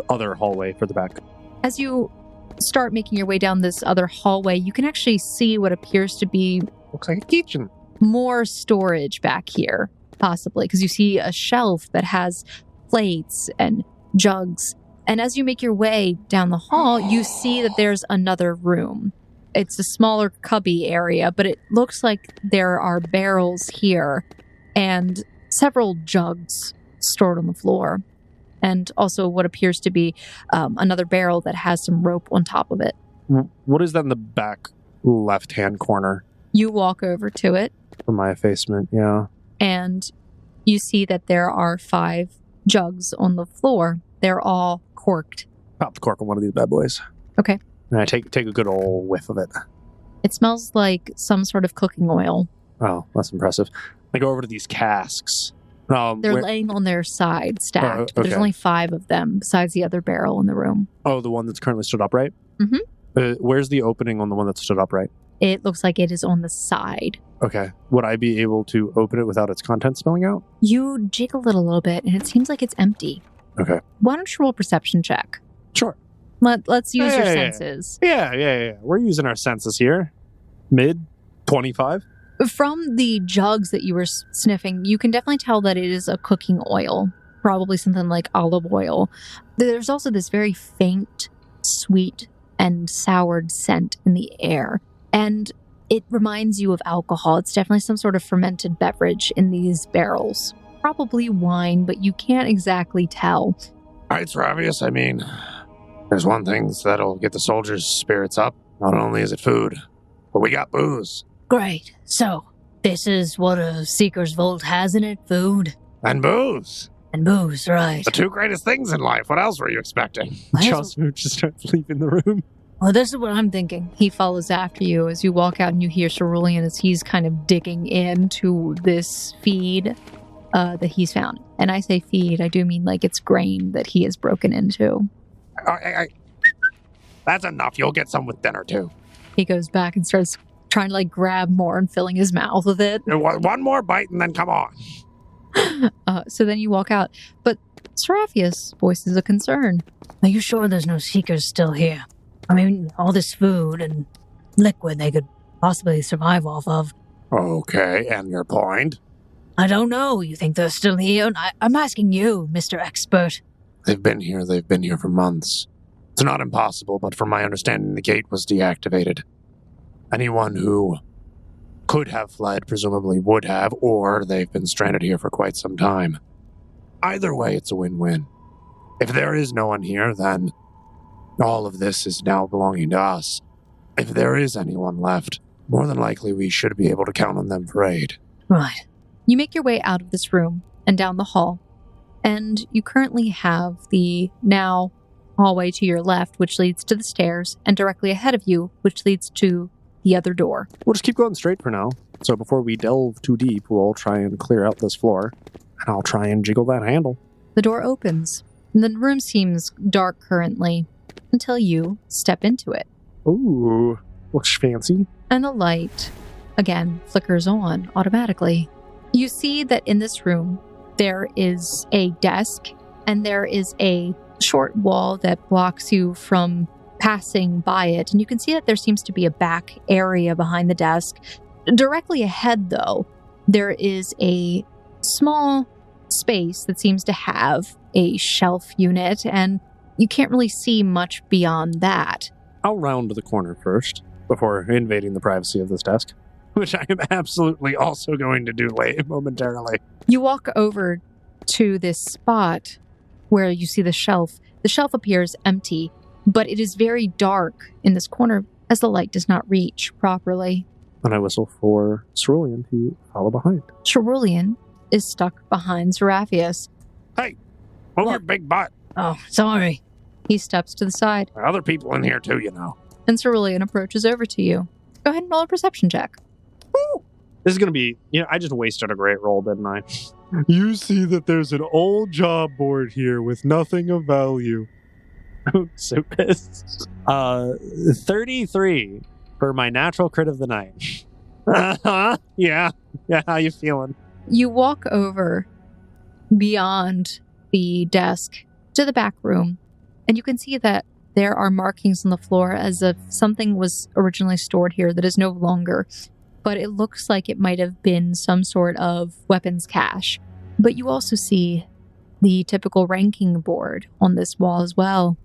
other hallway for the back. As you start making your way down this other hallway, you can actually see what appears to be Looks like a kitchen. more storage back here, possibly, because you see a shelf that has plates and jugs. And as you make your way down the hall, you see that there's another room. It's a smaller cubby area, but it looks like there are barrels here and several jugs stored on the floor. And also what appears to be another barrel that has some rope on top of it. What is that in the back left-hand corner You walk over to it, for my effacement? Yeah. and you see that there are 5 jugs on the floor. They're all corked. Pop the cork on one of these bad boys. Okay. And I take a good old whiff of it. It smells like some sort of cooking oil. Oh, that's impressive. I go over to these casks. They're laying on their side, stacked. But there's okay. only 5 of them, besides the other barrel in the room. Oh, the one that's currently stood upright? Mhm. Where's the opening on the one that's stood upright? It looks like it is on the side. Okay. Would I be able to open it without its contents spilling out? You jiggle it a little bit, and it seems like it's empty. Okay. Why don't you roll a perception check? Sure. Let's use your Yeah. senses. Yeah. We're using our senses here. Mid 25. From the jugs that you were sniffing, you can definitely tell that it is a cooking oil, probably something like olive oil. There's also this very faint, sweet, and soured scent in the air. And it reminds you of alcohol. It's definitely some sort of fermented beverage in these barrels. Probably wine, but you can't exactly tell. All right, Travius, I mean, there's one thing that'll get the soldiers' spirits up. Not only is it food, but we got booze. Great. So, this is what a Seeker's Vault has in it? Food And booze. and booze, right? The 2 greatest things in life. What else were you expecting? Just starts leaving the room. Well, this is what I'm thinking. He follows after you as you walk out, and you hear Cerulean as he's kind of digging into this feed that he's found. And I say feed, I do mean like it's grain that he has broken into. That's enough. You'll get some with dinner, too. He goes back and starts trying to grab more and filling his mouth with it. One more bite and then come on. So then you walk out. But Seraphius voices a concern. Are you sure there's no seekers still here? I mean, all this food and liquid they could possibly survive off of. Okay, and your point? I don't know. You think they're still here? I'm asking you, Mr. Expert. They've been here for months. It's not impossible, but from my understanding, the gate was deactivated. Anyone who could have fled presumably would have, or they've been stranded here for quite some time. Either way, it's a win-win. If there is no one here, then all of this is now belonging to us. If there is anyone left, more than likely we should be able to count on them for aid. Right. You make your way out of this room and down the hall, and you currently have the now hallway to your left, which leads to the stairs, and directly ahead of you, which leads to the other door. We'll just keep going straight for now. So before we delve too deep, we'll try and clear out this floor, and I'll try and jiggle that handle. The door opens, and the room seems dark currently, until you step into it. Ooh, looks fancy. And the light, again, flickers on automatically. You see that in this room, there is a desk, and there is a short wall that blocks you from passing by it. And you can see that there seems to be a back area behind the desk. Directly ahead, though, there is a small space that seems to have a shelf unit, and you can't really see much beyond that. I'll round the corner first, before invading the privacy of this desk, which I am absolutely also going to do momentarily. You walk over to this spot where you see the shelf. The shelf appears empty, but it is very dark in this corner as the light does not reach properly. And I whistle for Cerulean to follow behind. Cerulean is stuck behind Seraphius. Hey, move your big butt. Oh, sorry. He steps to the side, There are other people in here too, you know. and Cerulean approaches over to you. Go ahead and roll a perception check. Woo! This is going to be, I just wasted a great roll, didn't I? You see that there's an old job board here with nothing of value. So pissed. 33 for my natural crit of the night. Yeah, how you feeling? You walk over beyond the desk to the back room, and you can see that there are markings on the floor as if something was originally stored here that is no longer, but it looks like it might have been some sort of weapons cache. But you also see the typical ranking board on this wall as well.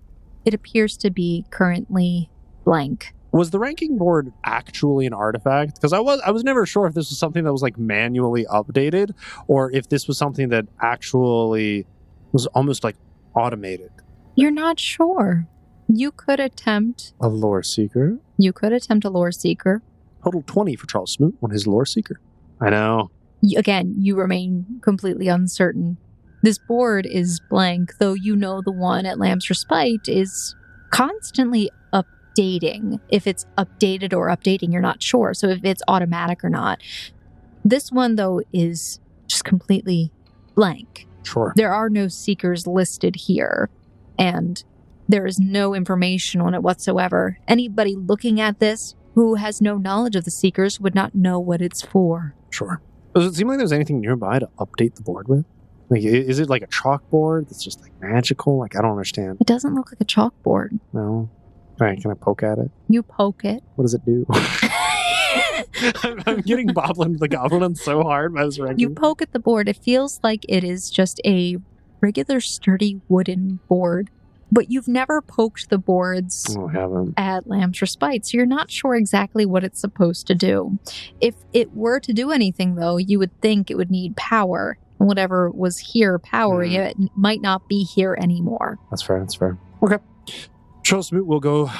It appears to be currently blank. Was the ranking board actually an artifact? Because I was never sure if this was something that was manually updated, or if this was something that actually was almost automated. You're not sure. You could attempt A lore seeker. a lore seeker. Total 20 for Charles Smoot on his lore seeker. I know. Again, you remain completely uncertain. This board is blank, though you know the one at Lamb's Respite is constantly updating. If it's updated or updating, you're not sure. So if it's automatic or not. This one, though, is just completely blank. Sure. There are no seekers listed here, and there is no information on it whatsoever. Anybody looking at this who has no knowledge of the seekers would not know what it's for. Sure. Does it seem like there's anything nearby to update the board with? Is it like a chalkboard that's just magical? I don't understand. It doesn't look like a chalkboard. No. All right, can I poke at it? You poke it. What does it do? I'm getting Boblin the Goblin so hard by this ranking. You poke at the board. It feels like it is just a regular sturdy wooden board, but you've never poked the boards I haven't. at Lamb's Respite, so you're not sure exactly what it's supposed to do. If it were to do anything, though, you would think it would need power. And whatever was here powering it might not be here anymore. That's fair. Okay. Charles Smoot will go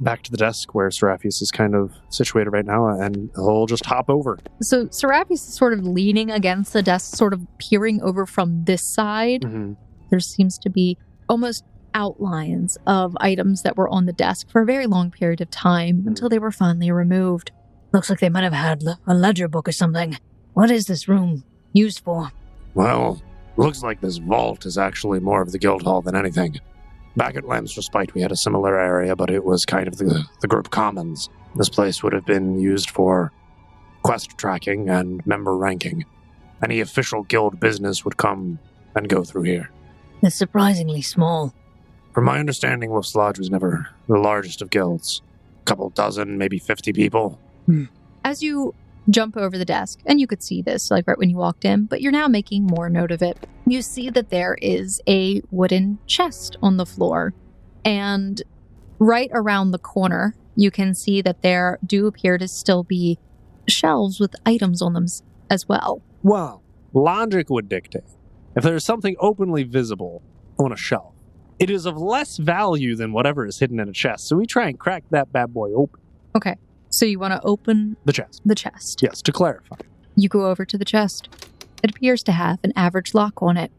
back to the desk where Seraphius is kind of situated right now, and he'll just hop over. So Seraphius is sort of leaning against the desk, sort of peering over from this side. Mm-hmm. There seems to be almost outlines of items that were on the desk for a very long period of time until they were finally removed. Looks like they might have had a ledger book or something. What is this room used for? Well, looks like this vault is actually more of the guild hall than anything. Back at Lamb's Respite, we had a similar area, but it was kind of the group commons. This place would have been used for quest tracking and member ranking. Any official guild business would come and go through here. It's surprisingly small. From my understanding, Wolf's Lodge was never the largest of guilds. A couple dozen, maybe 50 people. As you jump over the desk, and you could see this like right when you walked in, but you're now making more note of it. You see that there is a wooden chest on the floor, and right around the corner, you can see that there do appear to still be shelves with items on them as well. Well, logic would dictate if there is something openly visible on a shelf, it is of less value than whatever is hidden in a chest. So we try and crack that bad boy open. Okay, so you want to open The chest. the chest. Yes, to clarify. You go over to the chest. It appears to have an average lock on it,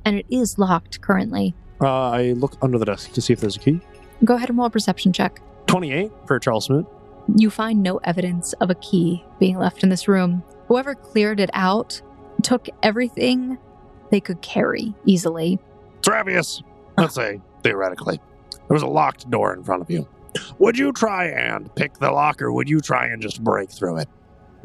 and it is locked currently. I look under the desk to see if there's a key. Go ahead and roll a perception check. 28 for Charles Smoot. You find no evidence of a key being left in this room. Whoever cleared it out took everything they could carry easily. Travius, let's say, theoretically, there was a locked door in front of you. Would you try and pick the lock, or would you try and just break through it?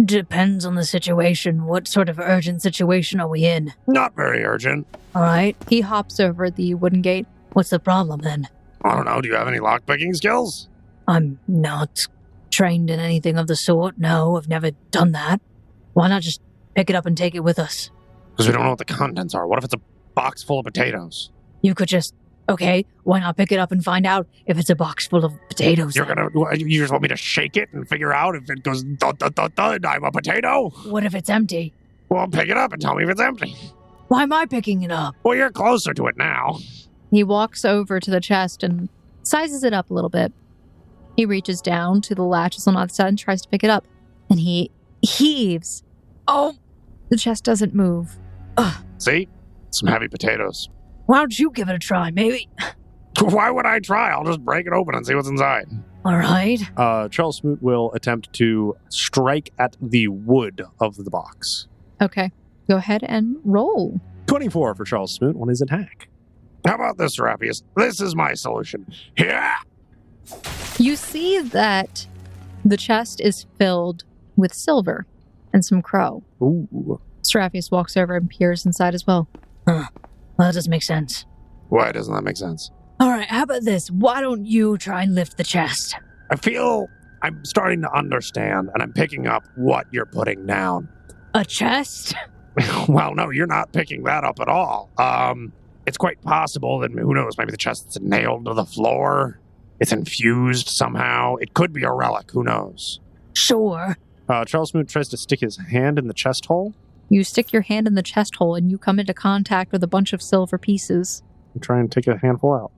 Depends on the situation. What sort of urgent situation are we in? Not very urgent. All right. He hops over the wooden gate. What's the problem then? I don't know, do you have any lock-picking skills? I'm not trained in anything of the sort. No, I've never done that. Why not just pick it up and take it with us? Because we don't know what the contents are. What if it's a box full of potatoes? You could just... Okay, why not pick it up and find out if it's a box full of potatoes? You just want me to shake it and figure out if it goes and I'm a potato? What if it's empty? Well, pick it up and tell me if it's empty. Why am I picking it up? Well, you're closer to it now. He walks over to the chest and sizes it up a little bit. He reaches down to the latches on the other side and tries to pick it up. And he heaves. Oh! The chest doesn't move. See? Some heavy potatoes. Why don't you give it a try, maybe? Why would I try? I'll just break it open and see what's inside. All right. Charles Smoot will attempt to strike at the wood of the box. Okay. Go ahead and roll. 24 for Charles Smoot on his attack. How about this, Rappius? This is my solution. Yeah! You see that the chest is filled with silver and some crow. Ooh. Seraphius walks over and peers inside as well. Well, that doesn't make sense. Why doesn't that make sense? All right, how about this? Why don't you try and lift the chest? I feel I'm starting to understand, and I'm picking up what you're putting down. A chest? Well, no, you're not picking that up at all. It's quite possible that, who knows, maybe the chest's nailed to the floor. It's infused somehow. It could be a relic, who knows? Sure. Charles Smoot tries to stick his hand in the chest hole. You stick your hand in the chest hole and you come into contact with a bunch of silver pieces. And try and take a handful out.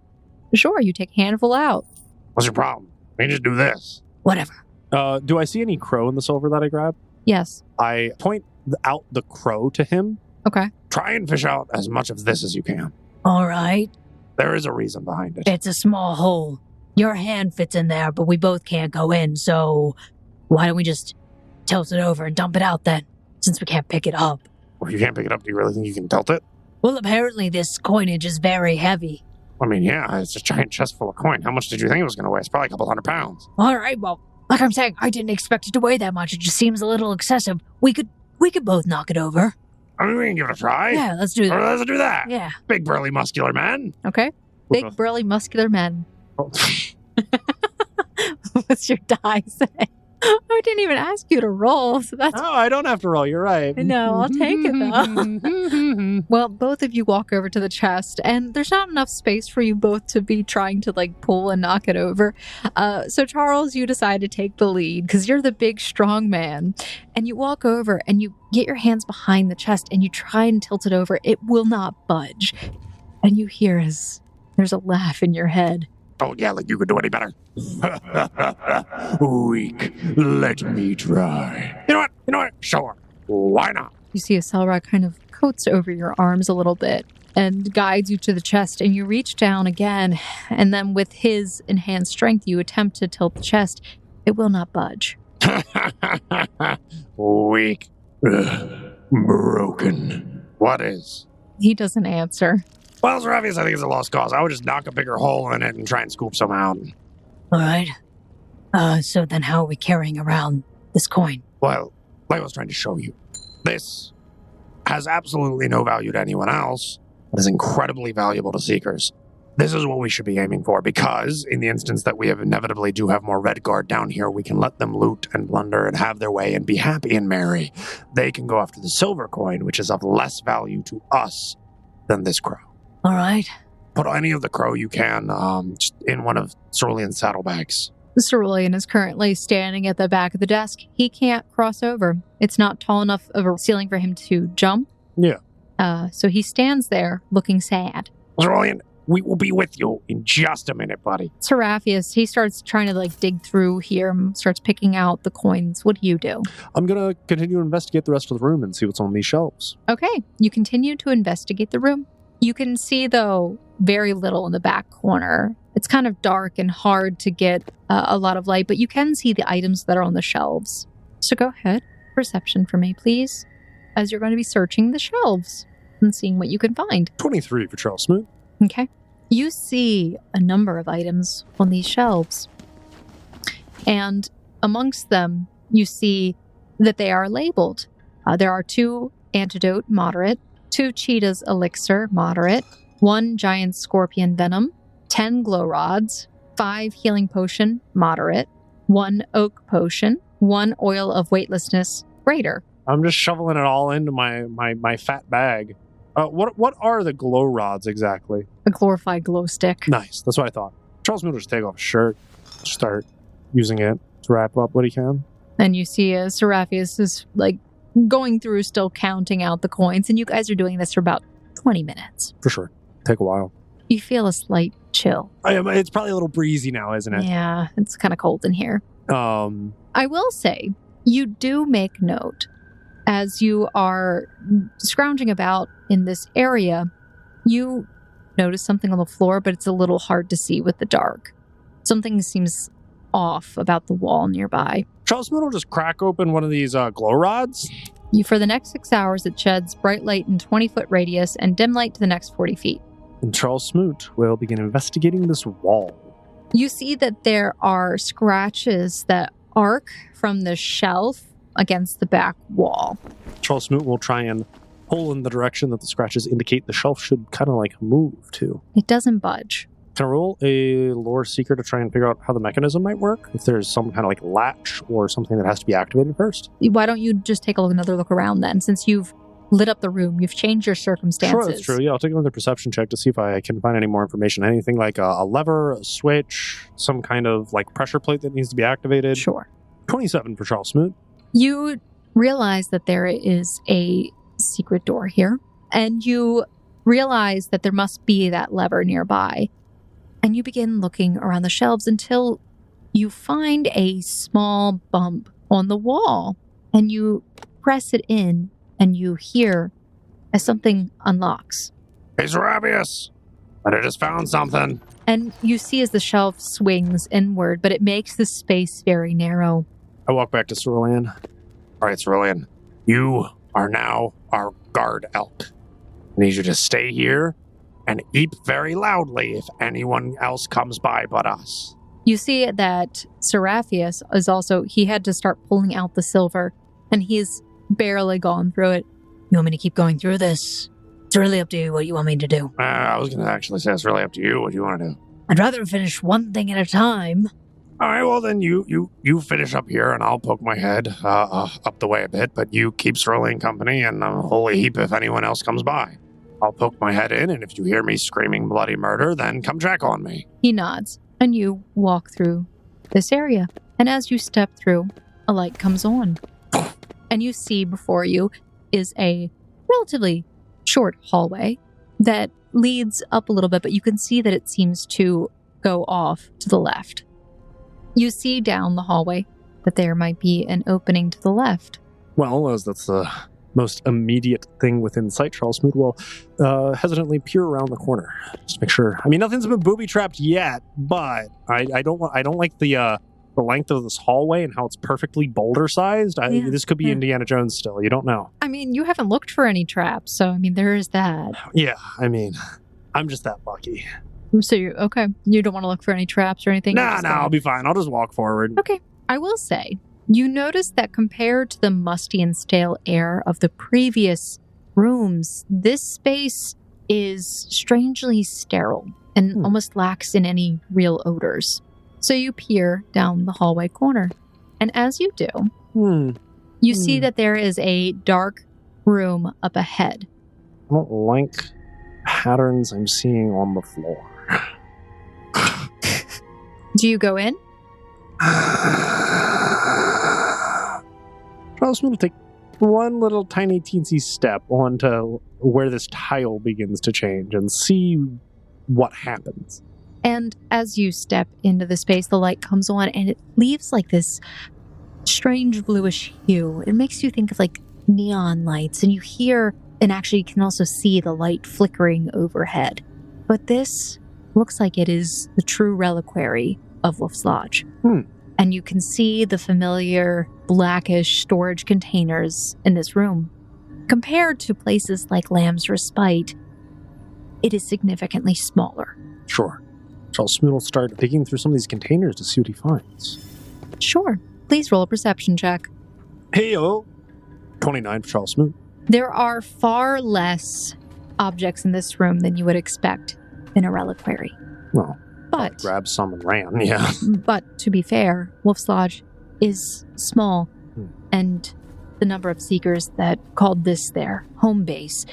Sure, you take a handful out. What's your problem? We can just do this. Whatever. Do I see any crow in the silver that I grab? Yes. I point out the crow to him. Okay. Try and fish out as much of this as you can. All right. There is a reason behind it. It's a small hole. Your hand fits in there, but we both can't go in, so why don't we just tilt it over and dump it out then, since we can't pick it up? Well, if you can't pick it up, do you really think you can tilt it? Well, apparently this coinage is very heavy. I mean, yeah, it's a giant chest full of coin. How much did you think it was going to weigh? It's probably a couple 100 pounds. All right, well, like I'm saying, I didn't expect it to weigh that much. It just seems a little excessive. We could both knock it over. I mean, we can give it a try. Yeah, let's do that. Let's do that. Yeah. Big, burly, muscular man. Okay. Big, burly, muscular men. Oh. What's your die say? I didn't even ask you to roll, so that's... Oh, I don't have to roll. You're right. No, I'll take it, though. Well, both of you walk over to the chest, and there's not enough space for you both to be trying to, pull and knock it over. So, Charles, you decide to take the lead, because you're the big, strong man. And you walk over, and you get your hands behind the chest, and you try and tilt it over. It will not budge. And you hear as there's a laugh in your head. Oh, yeah, like you could do any better. Weak. Let me try. You know what? Sure. Why not? You see a Selra kind of coats over your arms a little bit and guides you to the chest, and you reach down again, and then with his enhanced strength, you attempt to tilt the chest. It will not budge. Weak. Broken. What is? He doesn't answer. Well, it's obvious. I think it's a lost cause. I would just knock a bigger hole in it and try and scoop some out. All right. So then how are we carrying around this coin? Well, like I was trying to show you, this has absolutely no value to anyone else, but is incredibly valuable to Seekers. This is what we should be aiming for, because in the instance that we inevitably do have more Red Guard down here, we can let them loot and plunder and have their way and be happy and merry. They can go after the silver coin, which is of less value to us than this crow. All right. Put any of the crow you can just in one of Cerulean's saddlebags. Cerulean is currently standing at the back of the desk. He can't cross over. It's not tall enough of a ceiling for him to jump. Yeah. So he stands there looking sad. Cerulean, we will be with you in just a minute, buddy. Seraphius, he starts trying to dig through here and starts picking out the coins. What do you do? I'm going to continue to investigate the rest of the room and see what's on these shelves. Okay, you continue to investigate the room. You can see, though, very little in the back corner. It's kind of dark and hard to get a lot of light, but you can see the items that are on the shelves. So go ahead, perception for me, please, as you're going to be searching the shelves and seeing what you can find. 23 for Charles Smoot. Okay. You see a number of items on these shelves. And amongst them, you see that they are labeled. There are 2 antidote, moderate, 2 cheetah's elixir, moderate, 1 giant scorpion venom, 10 glow rods, 5 healing potion, moderate, 1 oak potion, 1 oil of weightlessness, greater. I'm just shoveling it all into my fat bag. What are the glow rods exactly? A glorified glow stick. Nice. That's what I thought. Charles Smoot will just take off his shirt, start using it to wrap up what he can. And you see Seraphius is going through, still counting out the coins, and you guys are doing this for about 20 minutes. For sure. Take a while. You feel a slight chill. It's probably a little breezy now, isn't it? Yeah, it's kind of cold in here. I will say, you do make note, as you are scrounging about in this area, you notice something on the floor, but it's a little hard to see with the dark. Something seems off about the wall nearby. Charles Smoot will just crack open one of these glow rods. For the next 6 hours, it sheds bright light in 20-foot radius and dim light to the next 40 feet. And Charles Smoot will begin investigating this wall. You see that there are scratches that arc from the shelf against the back wall. Charles Smoot will try and pull in the direction that the scratches indicate the shelf should kind of move to. It doesn't budge. Can I roll a lore seeker to try and figure out how the mechanism might work? If there's some kind of latch or something that has to be activated first? Why don't you just take another look around then? Since you've lit up the room, you've changed your circumstances. Sure, that's true. Yeah, I'll take another perception check to see if I can find any more information. Anything like a lever, a switch, some kind of pressure plate that needs to be activated. Sure. 27 for Charles Smoot. You realize that there is a secret door here, and you realize that there must be that lever nearby. And you begin looking around the shelves until you find a small bump on the wall, and you press it in, and you hear as something unlocks. Hey, Seraphius! I just found something. And you see as the shelf swings inward, but it makes the space very narrow. I walk back to Cerulean. All right, Cerulean, you are now our guard elk. I need you to stay here and eep very loudly if anyone else comes by but us. You see that Seraphius is also, he had to start pulling out the silver, and he's barely gone through it. You want me to keep going through this? It's really up to you what you want me to do. I was going to actually say it's really up to you what you want to do. I'd rather finish one thing at a time. All right, well then you finish up here and I'll poke my head up the way a bit, but you keep Cerulean company and holy heap if anyone else comes by. I'll poke my head in, and if you hear me screaming bloody murder, then come check on me. He nods, and you walk through this area. And as you step through, a light comes on. And you see before you is a relatively short hallway that leads up a little bit, but you can see that it seems to go off to the left. You see down the hallway that there might be an opening to the left. Well, as that's the most immediate thing within sight, Charles Smoot will hesitantly peer around the corner just to make sure. I mean, nothing's been booby-trapped yet, but I don't like the length of this hallway and how it's perfectly boulder-sized. This could be Indiana Jones still. You don't know. I mean, you haven't looked for any traps, so, there is that. Yeah, I'm just that lucky. So you okay? You don't want to look for any traps or anything? Nah, I'll be fine. I'll just walk forward. Okay. I will say, you notice that compared to the musty and stale air of the previous rooms, this space is strangely sterile and almost lacks in any real odors. So you peer down the hallway corner, and as you do, you see that there is a dark room up ahead. I don't like patterns I'm seeing on the floor. Do you go in? Charles will take one little tiny teensy step onto where this tile begins to change and see what happens. And as you step into the space, the light comes on and it leaves like this strange bluish hue. It makes you think of like neon lights, and you hear and actually can also see the light flickering overhead. But this looks like it is the true reliquary of Wolf's Lodge. And you can see the familiar blackish storage containers in this room. Compared to places like Lamb's Respite, it is significantly smaller. Sure. Charles Smoot will start digging through some of these containers to see what he finds. Sure. Please roll a perception check. Hey-o. 29 for Charles Smoot. There are far less objects in this room than you would expect in a reliquary. Well, but grab some and ran, yeah. But to be fair, Wolf's Lodge is small, and the number of seekers that called this their home base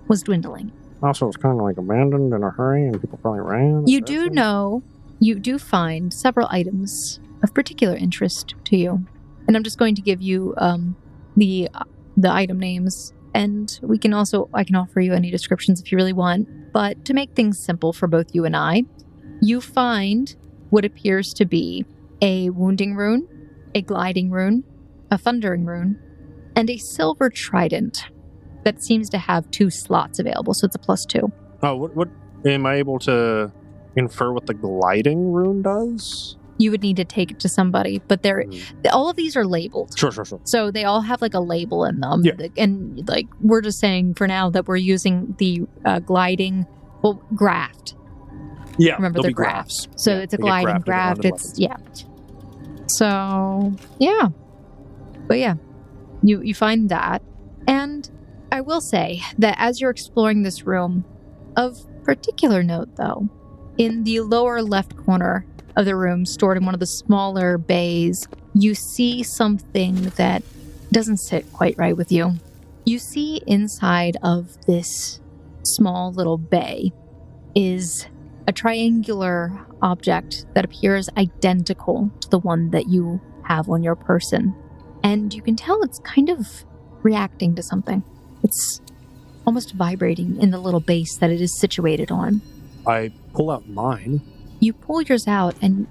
was dwindling. Also, it's kind of like abandoned in a hurry, and people probably ran. You do find several items of particular interest to you, and I'm just going to give you the item names, and I can offer you any descriptions if you really want. But to make things simple for both you and I, you find what appears to be a wounding rune, a gliding rune, a thundering rune, and a silver trident that seems to have 2 slots available, so it's a +2. Oh, what am I able to infer what the gliding rune does? You would need to take it to somebody, but all of these are labeled. Sure. So they all have like a label in them. Yeah. And like we're just saying for now that we're using the gliding, graft. Yeah, remember the graphs. So yeah, it's a gliding graft. It's So yeah, but yeah, you find that, and I will say that as you're exploring this room, of particular note though, in the lower left corner of the room, stored in one of the smaller bays, you see something that doesn't sit quite right with you. You see inside of this small little bay is a triangular object that appears identical to the one that you have on your person. And you can tell it's kind of reacting to something. It's almost vibrating in the little base that it is situated on. I pull out mine. You pull yours out and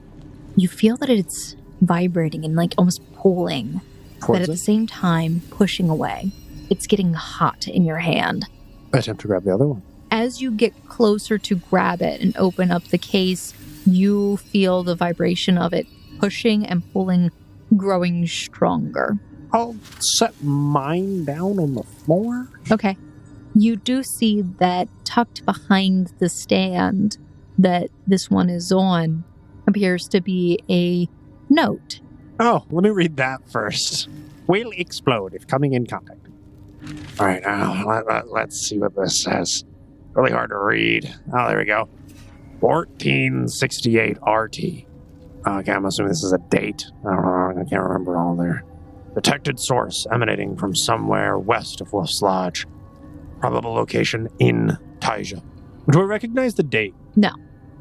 you feel that it's vibrating and like almost pulling, but at the same time pushing away. It's getting hot in your hand. I attempt to grab the other one. As you get closer to grab it and open up the case, you feel the vibration of it pushing and pulling, growing stronger. I'll set mine down on the floor. Okay. You do see that tucked behind the stand that this one is on appears to be a note. Oh, let me read that first. Will explode if coming in contact. All right, now let's see what this says. Really hard to read. Oh, there we go. 1468 RT. Okay, I'm assuming this is a date. I don't know. I can't remember all there. Detected source emanating from somewhere west of Wolf's Lodge. Probable location in Taija. Do I recognize the date? No.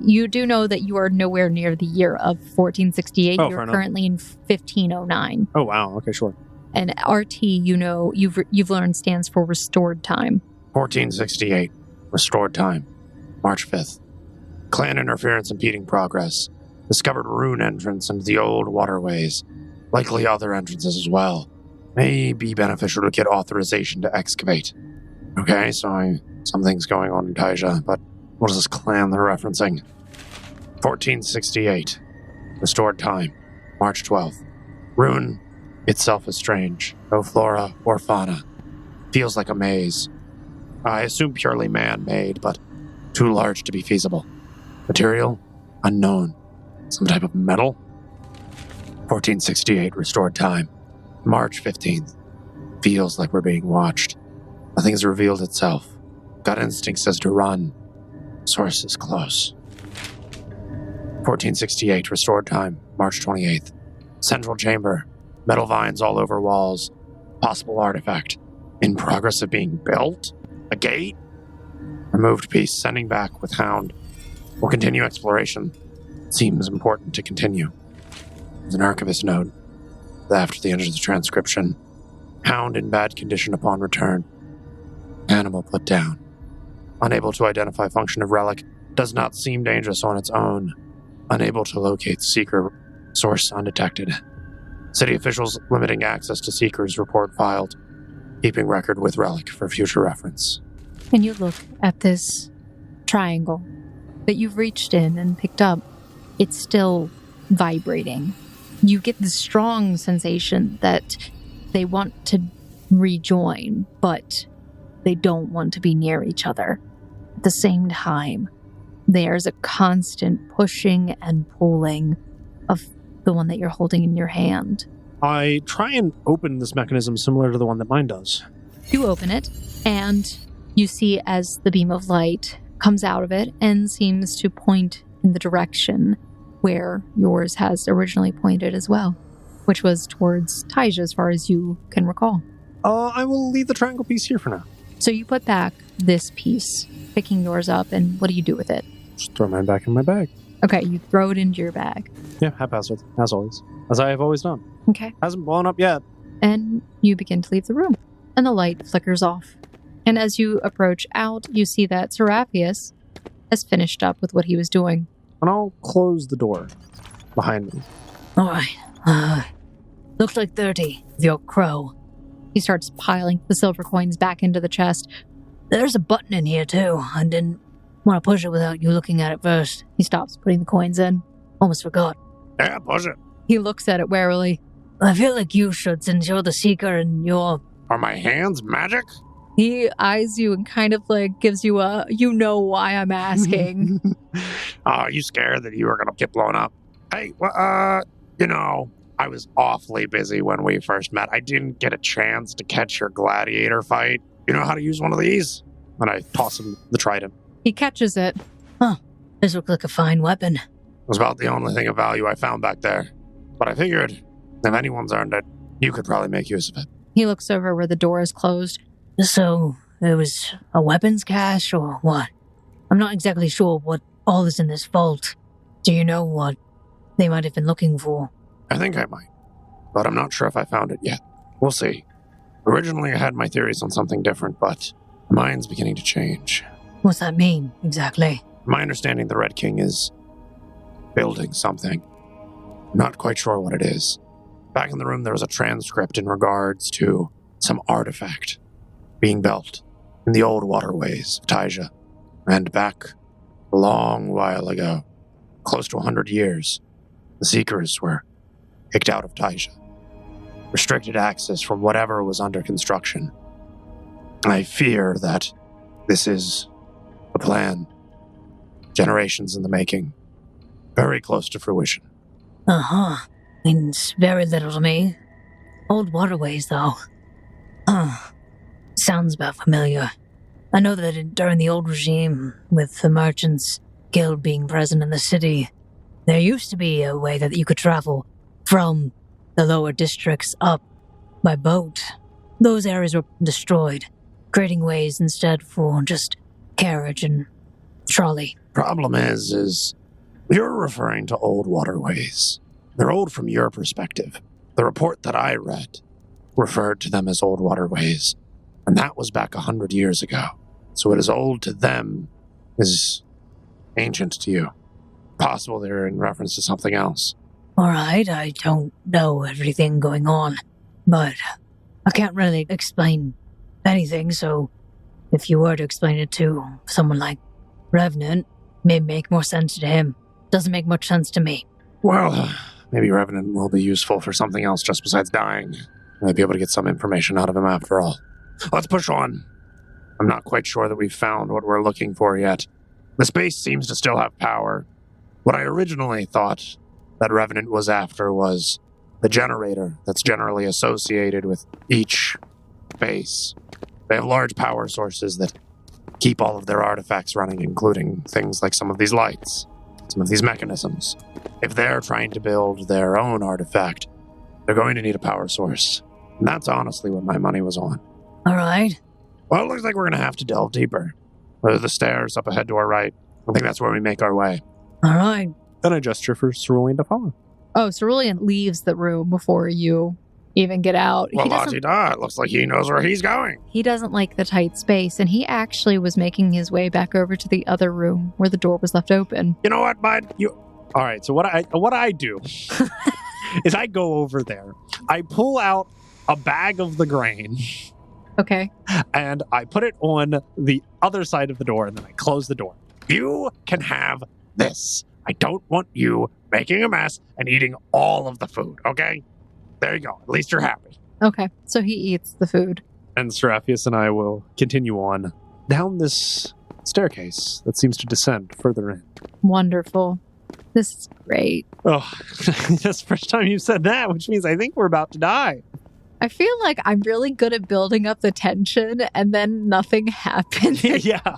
You do know that you are nowhere near the year of 1468. Oh, You're currently in 1509. Oh, wow. Okay, sure. And RT, you know, you've learned stands for restored time. 1468. Restored time. March 5th. Clan interference impeding progress. Discovered rune entrance into the old waterways. Likely other entrances as well. May be beneficial to get authorization to excavate. Okay, so something's going on in Taija, but what is this clan they're referencing? 1468. Restored time. March 12th. Rune itself is strange. No flora or fauna. Feels like a maze. I assume purely man-made, but too large to be feasible. Material? Unknown. Some type of metal? 1468 restored time. March 15th. Feels like we're being watched. Nothing has revealed itself. Gut instinct says to run. Source is close. 1468 restored time. March 28th. Central chamber. Metal vines all over walls. Possible artifact. In progress of being built? A gate? Removed piece. Sending back with Hound. We'll continue exploration. Seems important to continue. There's an archivist note. After the end of the transcription. Hound in bad condition upon return. Animal put down. Unable to identify function of relic. Does not seem dangerous on its own. Unable to locate seeker. Source undetected. City officials limiting access to seekers. Report filed. Keeping record with relic for future reference. And you look at this triangle that you've reached in and picked up. It's still vibrating. You get the strong sensation that they want to rejoin, but they don't want to be near each other. At the same time, there's a constant pushing and pulling of the one that you're holding in your hand. I try and open this mechanism similar to the one that mine does. You open it, and you see as the beam of light comes out of it and seems to point in the direction where yours has originally pointed as well, which was towards Taija as far as you can recall. I will leave the triangle piece here for now. So you put back this piece, picking yours up, and what do you do with it? Just throw mine back in my bag. Okay, you throw it into your bag. Yeah, haphazard, as always. As I have always done. Okay. Hasn't blown up yet. And you begin to leave the room, and the light flickers off. And as you approach out, you see that Seraphius has finished up with what he was doing. And I'll close the door behind me. All right. Looks like 30 of your crow. He starts piling the silver coins back into the chest. There's a button in here, too. I didn't want to push it without you looking at it first. He stops putting the coins in. Almost forgot. Yeah, push it. He looks at it warily. I feel like you should, since you're the seeker and you're... Are my hands magic? He eyes you and kind of like gives you a, you know why I'm asking. Are you scared that you were going to get blown up? Hey, I was awfully busy when we first met. I didn't get a chance to catch your gladiator fight. You know how to use one of these? And I toss him the trident. He catches it. Huh. This looks like a fine weapon. It was about the only thing of value I found back there. But I figured, if anyone's earned it, you could probably make use of it. He looks over where the door is closed. So, it was a weapons cache or what? I'm not exactly sure what all is in this vault. Do you know what they might have been looking for? I think I might, but I'm not sure if I found it yet. We'll see. Originally, I had my theories on something different, but mine's beginning to change. What's that mean, exactly? My understanding, the Red King is building something. I'm not quite sure what it is. Back in the room, there was a transcript in regards to some artifact being built in the old waterways of Taija. And back a long while ago, close to 100 years, the Seekers were kicked out of Taija. Restricted access from whatever was under construction. I fear that this is a plan. Generations in the making. Very close to fruition. Uh-huh. Means very little to me. Old waterways, though. Sounds about familiar. I know that during the old regime, with the Merchants Guild being present in the city, there used to be a way that you could travel from the lower districts up by boat. Those areas were destroyed, creating ways instead for just carriage and trolley. Problem is you're referring to old waterways. They're old from your perspective. The report that I read referred to them as old waterways, and that was back 100 years ago. So what is old to them is ancient to you. Possible they're in reference to something else. Alright, I don't know everything going on, but I can't really explain anything, so if you were to explain it to someone like Revenant, it may make more sense to him. Doesn't make much sense to me. Well, maybe Revenant will be useful for something else just besides dying. Might be able to get some information out of him after all. Let's push on. I'm not quite sure that we've found what we're looking for yet. The space seems to still have power. What I originally thought that Revenant was after was the generator that's generally associated with each base. They have large power sources that keep all of their artifacts running, including things like some of these lights, some of these mechanisms. If they're trying to build their own artifact, they're going to need a power source. And that's honestly what my money was on. All right. Well, it looks like we're going to have to delve deeper. There's the stairs up ahead to our right. I think that's where we make our way. All right. Then I gesture for Cerulean to follow. Oh, Cerulean leaves the room before you even get out. Well, la-di-da, it looks like he knows where he's going. He doesn't like the tight space, and he actually was making his way back over to the other room where the door was left open. You know what, bud? All right, so what I do is I go over there. I pull out a bag of the grain. Okay. And I put it on the other side of the door, and then I close the door. You can have this. I don't want you making a mess and eating all of the food, okay? There you go. At least you're happy. Okay, so he eats the food. And Seraphius and I will continue on down this staircase that seems to descend further in. Wonderful. This is great. Oh, that's the first time you've said that, which means I think we're about to die. I feel like I'm really good at building up the tension, and then nothing happens. Yeah.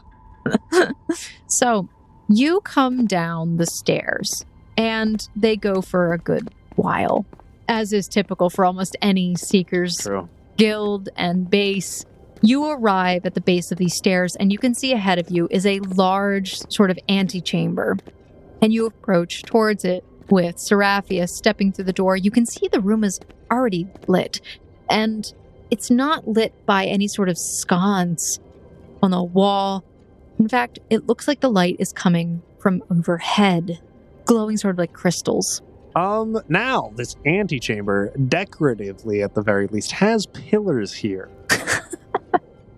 So, you come down the stairs, and they go for a good while, as is typical for almost any Seeker's True. guild and base. You arrive at the base of these stairs, and you can see ahead of you is a large sort of antechamber. And you approach towards it with Seraphius stepping through the door. You can see the room is already lit, and it's not lit by any sort of sconce on the wall. In fact, it looks like the light is coming from overhead, glowing sort of like crystals. Now, this antechamber, decoratively at the very least, has pillars here.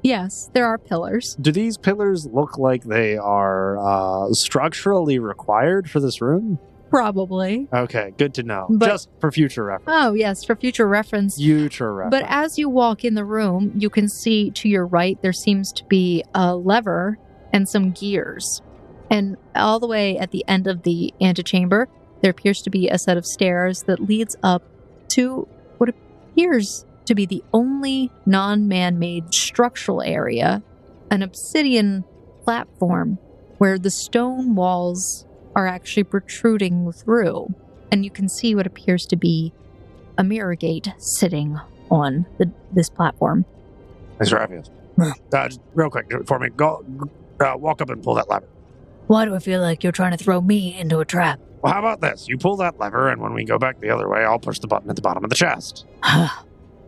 Yes, there are pillars. Do these pillars look like they are structurally required for this room? Probably. Okay, good to know. But- Just for future reference. Oh, yes, for future reference. Future reference. But as you walk in the room, you can see to your right there seems to be a lever and some gears. And all the way at the end of the antechamber, there appears to be a set of stairs that leads up to what appears to be the only non-man-made structural area, an obsidian platform where the stone walls are actually protruding through. And you can see what appears to be a mirror gate sitting on this platform. Thanks, Seraphius. Just real quick, for me, go walk up and pull that lever. Why do I feel like you're trying to throw me into a trap? Well, how about this? You pull that lever, and when we go back the other way, I'll push the button at the bottom of the chest.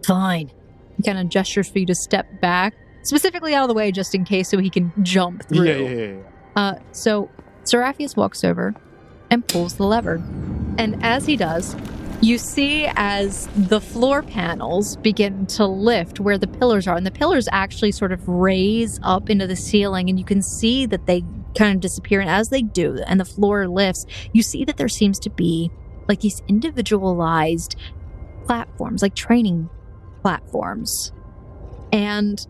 Fine. He kind of gestures for you to step back, specifically out of the way just in case so he can jump through. Yeah. So Seraphius walks over and pulls the lever. And as he does, you see as the floor panels begin to lift where the pillars are. And the pillars actually sort of raise up into the ceiling, and you can see that they kind of disappear. And as they do, and the floor lifts, you see that there seems to be like these individualized platforms, like training platforms. And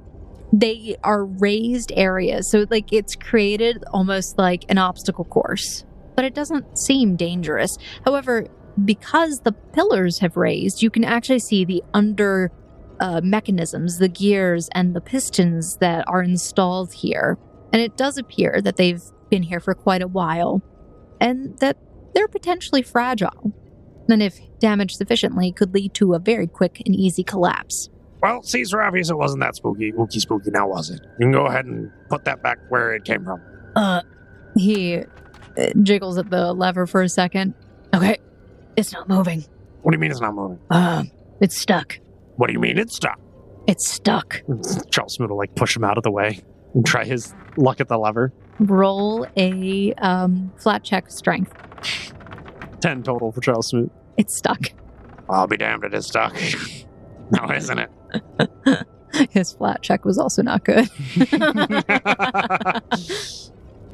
they are raised areas. So like it's created almost like an obstacle course, but it doesn't seem dangerous. However, because the pillars have raised, you can actually see the under mechanisms, the gears and the pistons that are installed here. And it does appear that they've been here for quite a while and that they're potentially fragile. And if damaged sufficiently, could lead to a very quick and easy collapse. Well, see, Seraphius, it wasn't that spooky now, was it? You can go ahead and put that back where it came from. He jiggles at the lever for a second. Okay. It's not moving. What do you mean it's not moving? It's stuck. What do you mean it's stuck? It's stuck. Charles Smoot will like push him out of the way and try his luck at the lever. Roll a flat check strength. 10 total for Charles Smoot. It's stuck. I'll be damned, it is stuck. No, isn't it? His flat check was also not good.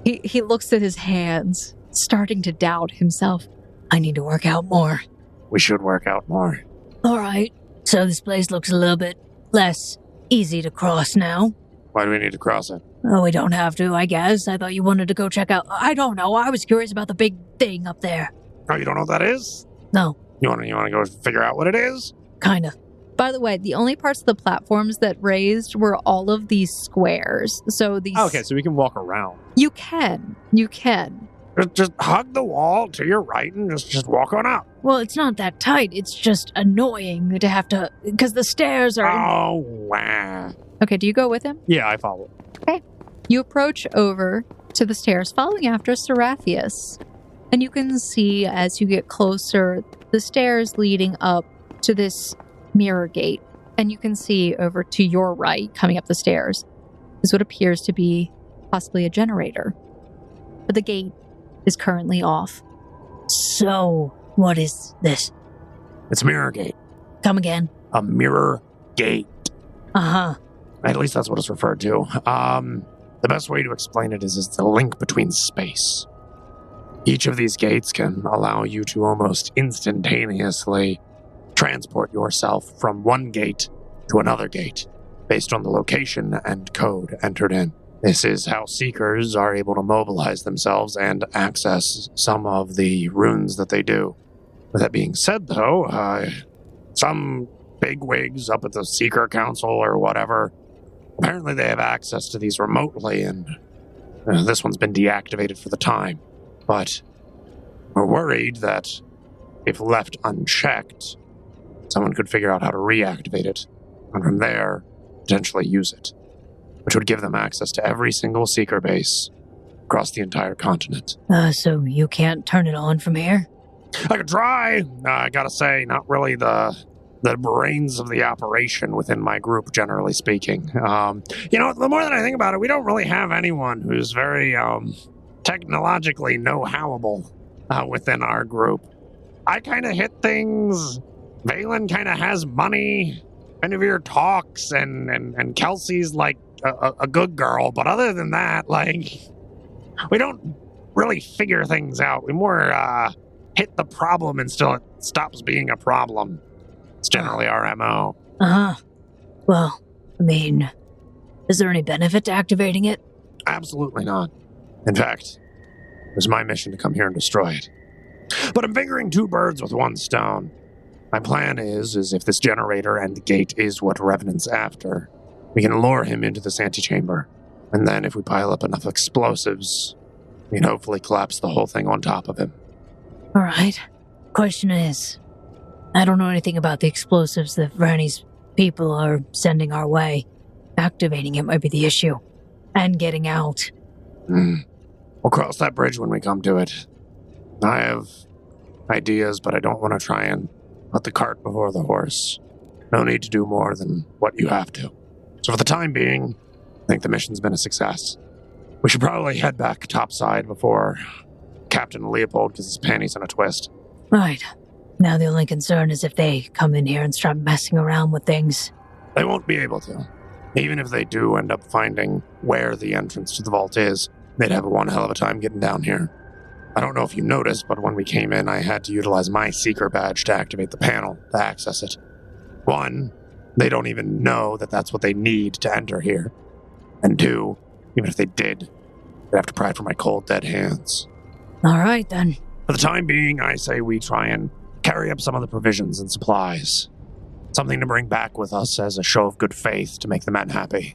He looks at his hands, starting to doubt himself. I need to work out more. We should work out more. All right. So this place looks a little bit less easy to cross now. Why do we need to cross it? Oh, we don't have to, I guess. I thought you wanted to go check out. I don't know. I was curious about the big thing up there. Oh, you don't know what that is? No, You want to go figure out what it is? kind of. By the way, the only parts of the platforms that raised were all of these squares. So these. Okay, so we can walk around. You can. Just hug the wall to your right and just walk on up. Well, it's not that tight. It's just annoying to have to... Because the stairs are... Oh, wow. Okay, do you go with him? Yeah, I follow. You approach over to the stairs, following after Seraphius. And you can see, as you get closer, the stairs leading up to this mirror gate. And you can see over to your right, coming up the stairs, is what appears to be possibly a generator. But the gate is currently off. So, what is this? It's Mirror Gate. Come again? A mirror gate. Uh-huh. At least that's what it's referred to. The best way to explain it is it's a link between space. Each of these gates can allow you to almost instantaneously transport yourself from one gate to another gate based on the location and code entered in. This is how Seekers are able to mobilize themselves and access some of the runes that they do. With that being said, though, some bigwigs up at the Seeker Council or whatever, apparently they have access to these remotely, and this one's been deactivated for the time. But we're worried that if left unchecked, someone could figure out how to reactivate it, and from there, potentially use it, which would give them access to every single Seeker base across the entire continent. So you can't turn it on from here? I could try. I gotta say, not really the brains of the operation within my group, generally speaking. The more that I think about it, we don't really have anyone who's very technologically know-howable within our group. I kind of hit things. Valen kind of has money. Benavir talks, and Kelsey's like a good girl, but other than that, we don't really figure things out. We more hit the problem until it stops being a problem. It's generally our MO. Uh-huh. Well, I mean, is there any benefit to activating it? Absolutely not. In fact, it was my mission to come here and destroy it. But I'm figuring two birds with one stone. My plan is if this generator and gate is what Revenant's after, we can lure him into this antechamber. And then if we pile up enough explosives, we can hopefully collapse the whole thing on top of him. All right. Question is, I don't know anything about the explosives that Ranny's people are sending our way. Activating it might be the issue. And getting out. We'll cross that bridge when we come to it. I have ideas, but I don't want to try and put the cart before the horse. No need to do more than what you have to. So for the time being, I think the mission's been a success. We should probably head back topside before Captain Leopold gets his panties in a twist. Right. Now the only concern is if they come in here and start messing around with things. They won't be able to. Even if they do end up finding where the entrance to the vault is, they'd have one hell of a time getting down here. I don't know if you noticed, but when we came in, I had to utilize my Seeker badge to activate the panel to access it. One, they don't even know that that's what they need to enter here. And two, even if they did, they'd have to pry it from my cold, dead hands. All right, then. For the time being, I say we try and carry up some of the provisions and supplies. Something to bring back with us as a show of good faith to make the men happy.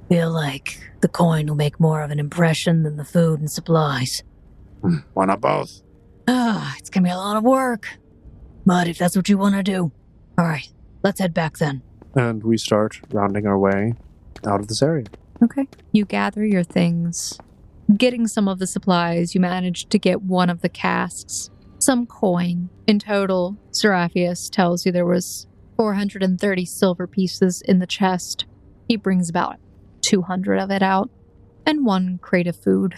Feel like the coin will make more of an impression than the food and supplies. Why not both? It's gonna be a lot of work. But if that's what you want to do. All right, let's head back then. And we start rounding our way out of this area. Okay. You gather your things. Getting some of the supplies, you manage to get one of the casks. Some coin. In total, Seraphius tells you there was 430 silver pieces in the chest. He brings about 200 of it out. And one crate of food.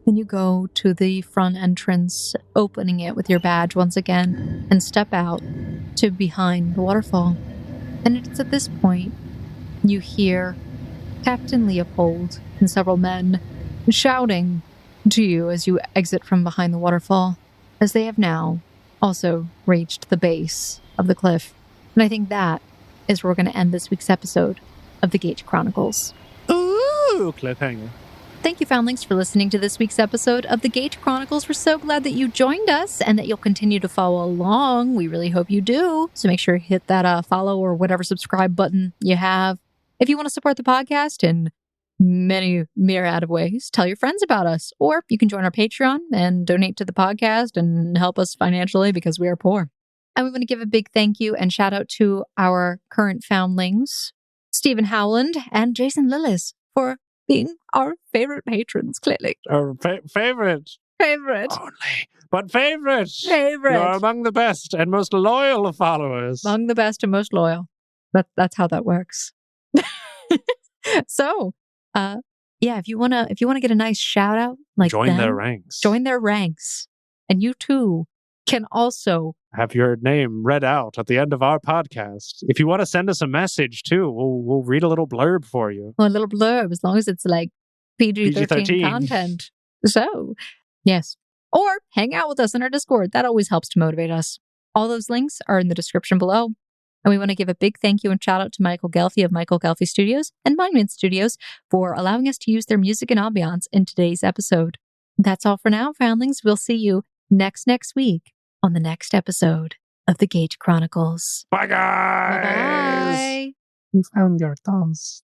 Then you go to the front entrance, opening it with your badge once again, and step out to behind the waterfall. And it's at this point you hear Captain Leopold and several men shouting to you as you exit from behind the waterfall, as they have now also reached the base of the cliff. And I think that is where we're going to end this week's episode of the Gate Chronicles. Ooh, cliffhanger. Thank you, Foundlings, for listening to this week's episode of the Gate Chronicles. We're so glad that you joined us and that you'll continue to follow along. We really hope you do. So make sure you hit that follow or whatever subscribe button you have. If you want to support the podcast in many myriad of ways, tell your friends about us. Or you can join our Patreon and donate to the podcast and help us financially because we are poor. And we want to give a big thank you and shout out to our current Foundlings, Stephen Howland and Jason Lillis, for being our favorite patrons, clearly. Our favorite. Only. But favorite. Favorite. You're among the best and most loyal of followers. Among the best and most loyal. That's how that works. So, if you wanna get a nice shout out, like join their ranks. Join their ranks, and you too can also have your name read out at the end of our podcast. If you want to send us a message too, we'll read a little blurb for you. A little blurb, as long as it's like PG-13 PG-13 content. So, yes. Or hang out with us in our Discord. That always helps to motivate us. All those links are in the description below. And we want to give a big thank you and shout out to Michael Gelfi of Michael Gelfi Studios and Mindman Studios for allowing us to use their music and ambiance in today's episode. That's all for now, Foundlings. We'll see you next week on the next episode of the Gate Chronicles. Bye, guys! Bye-bye! You found your thoughts.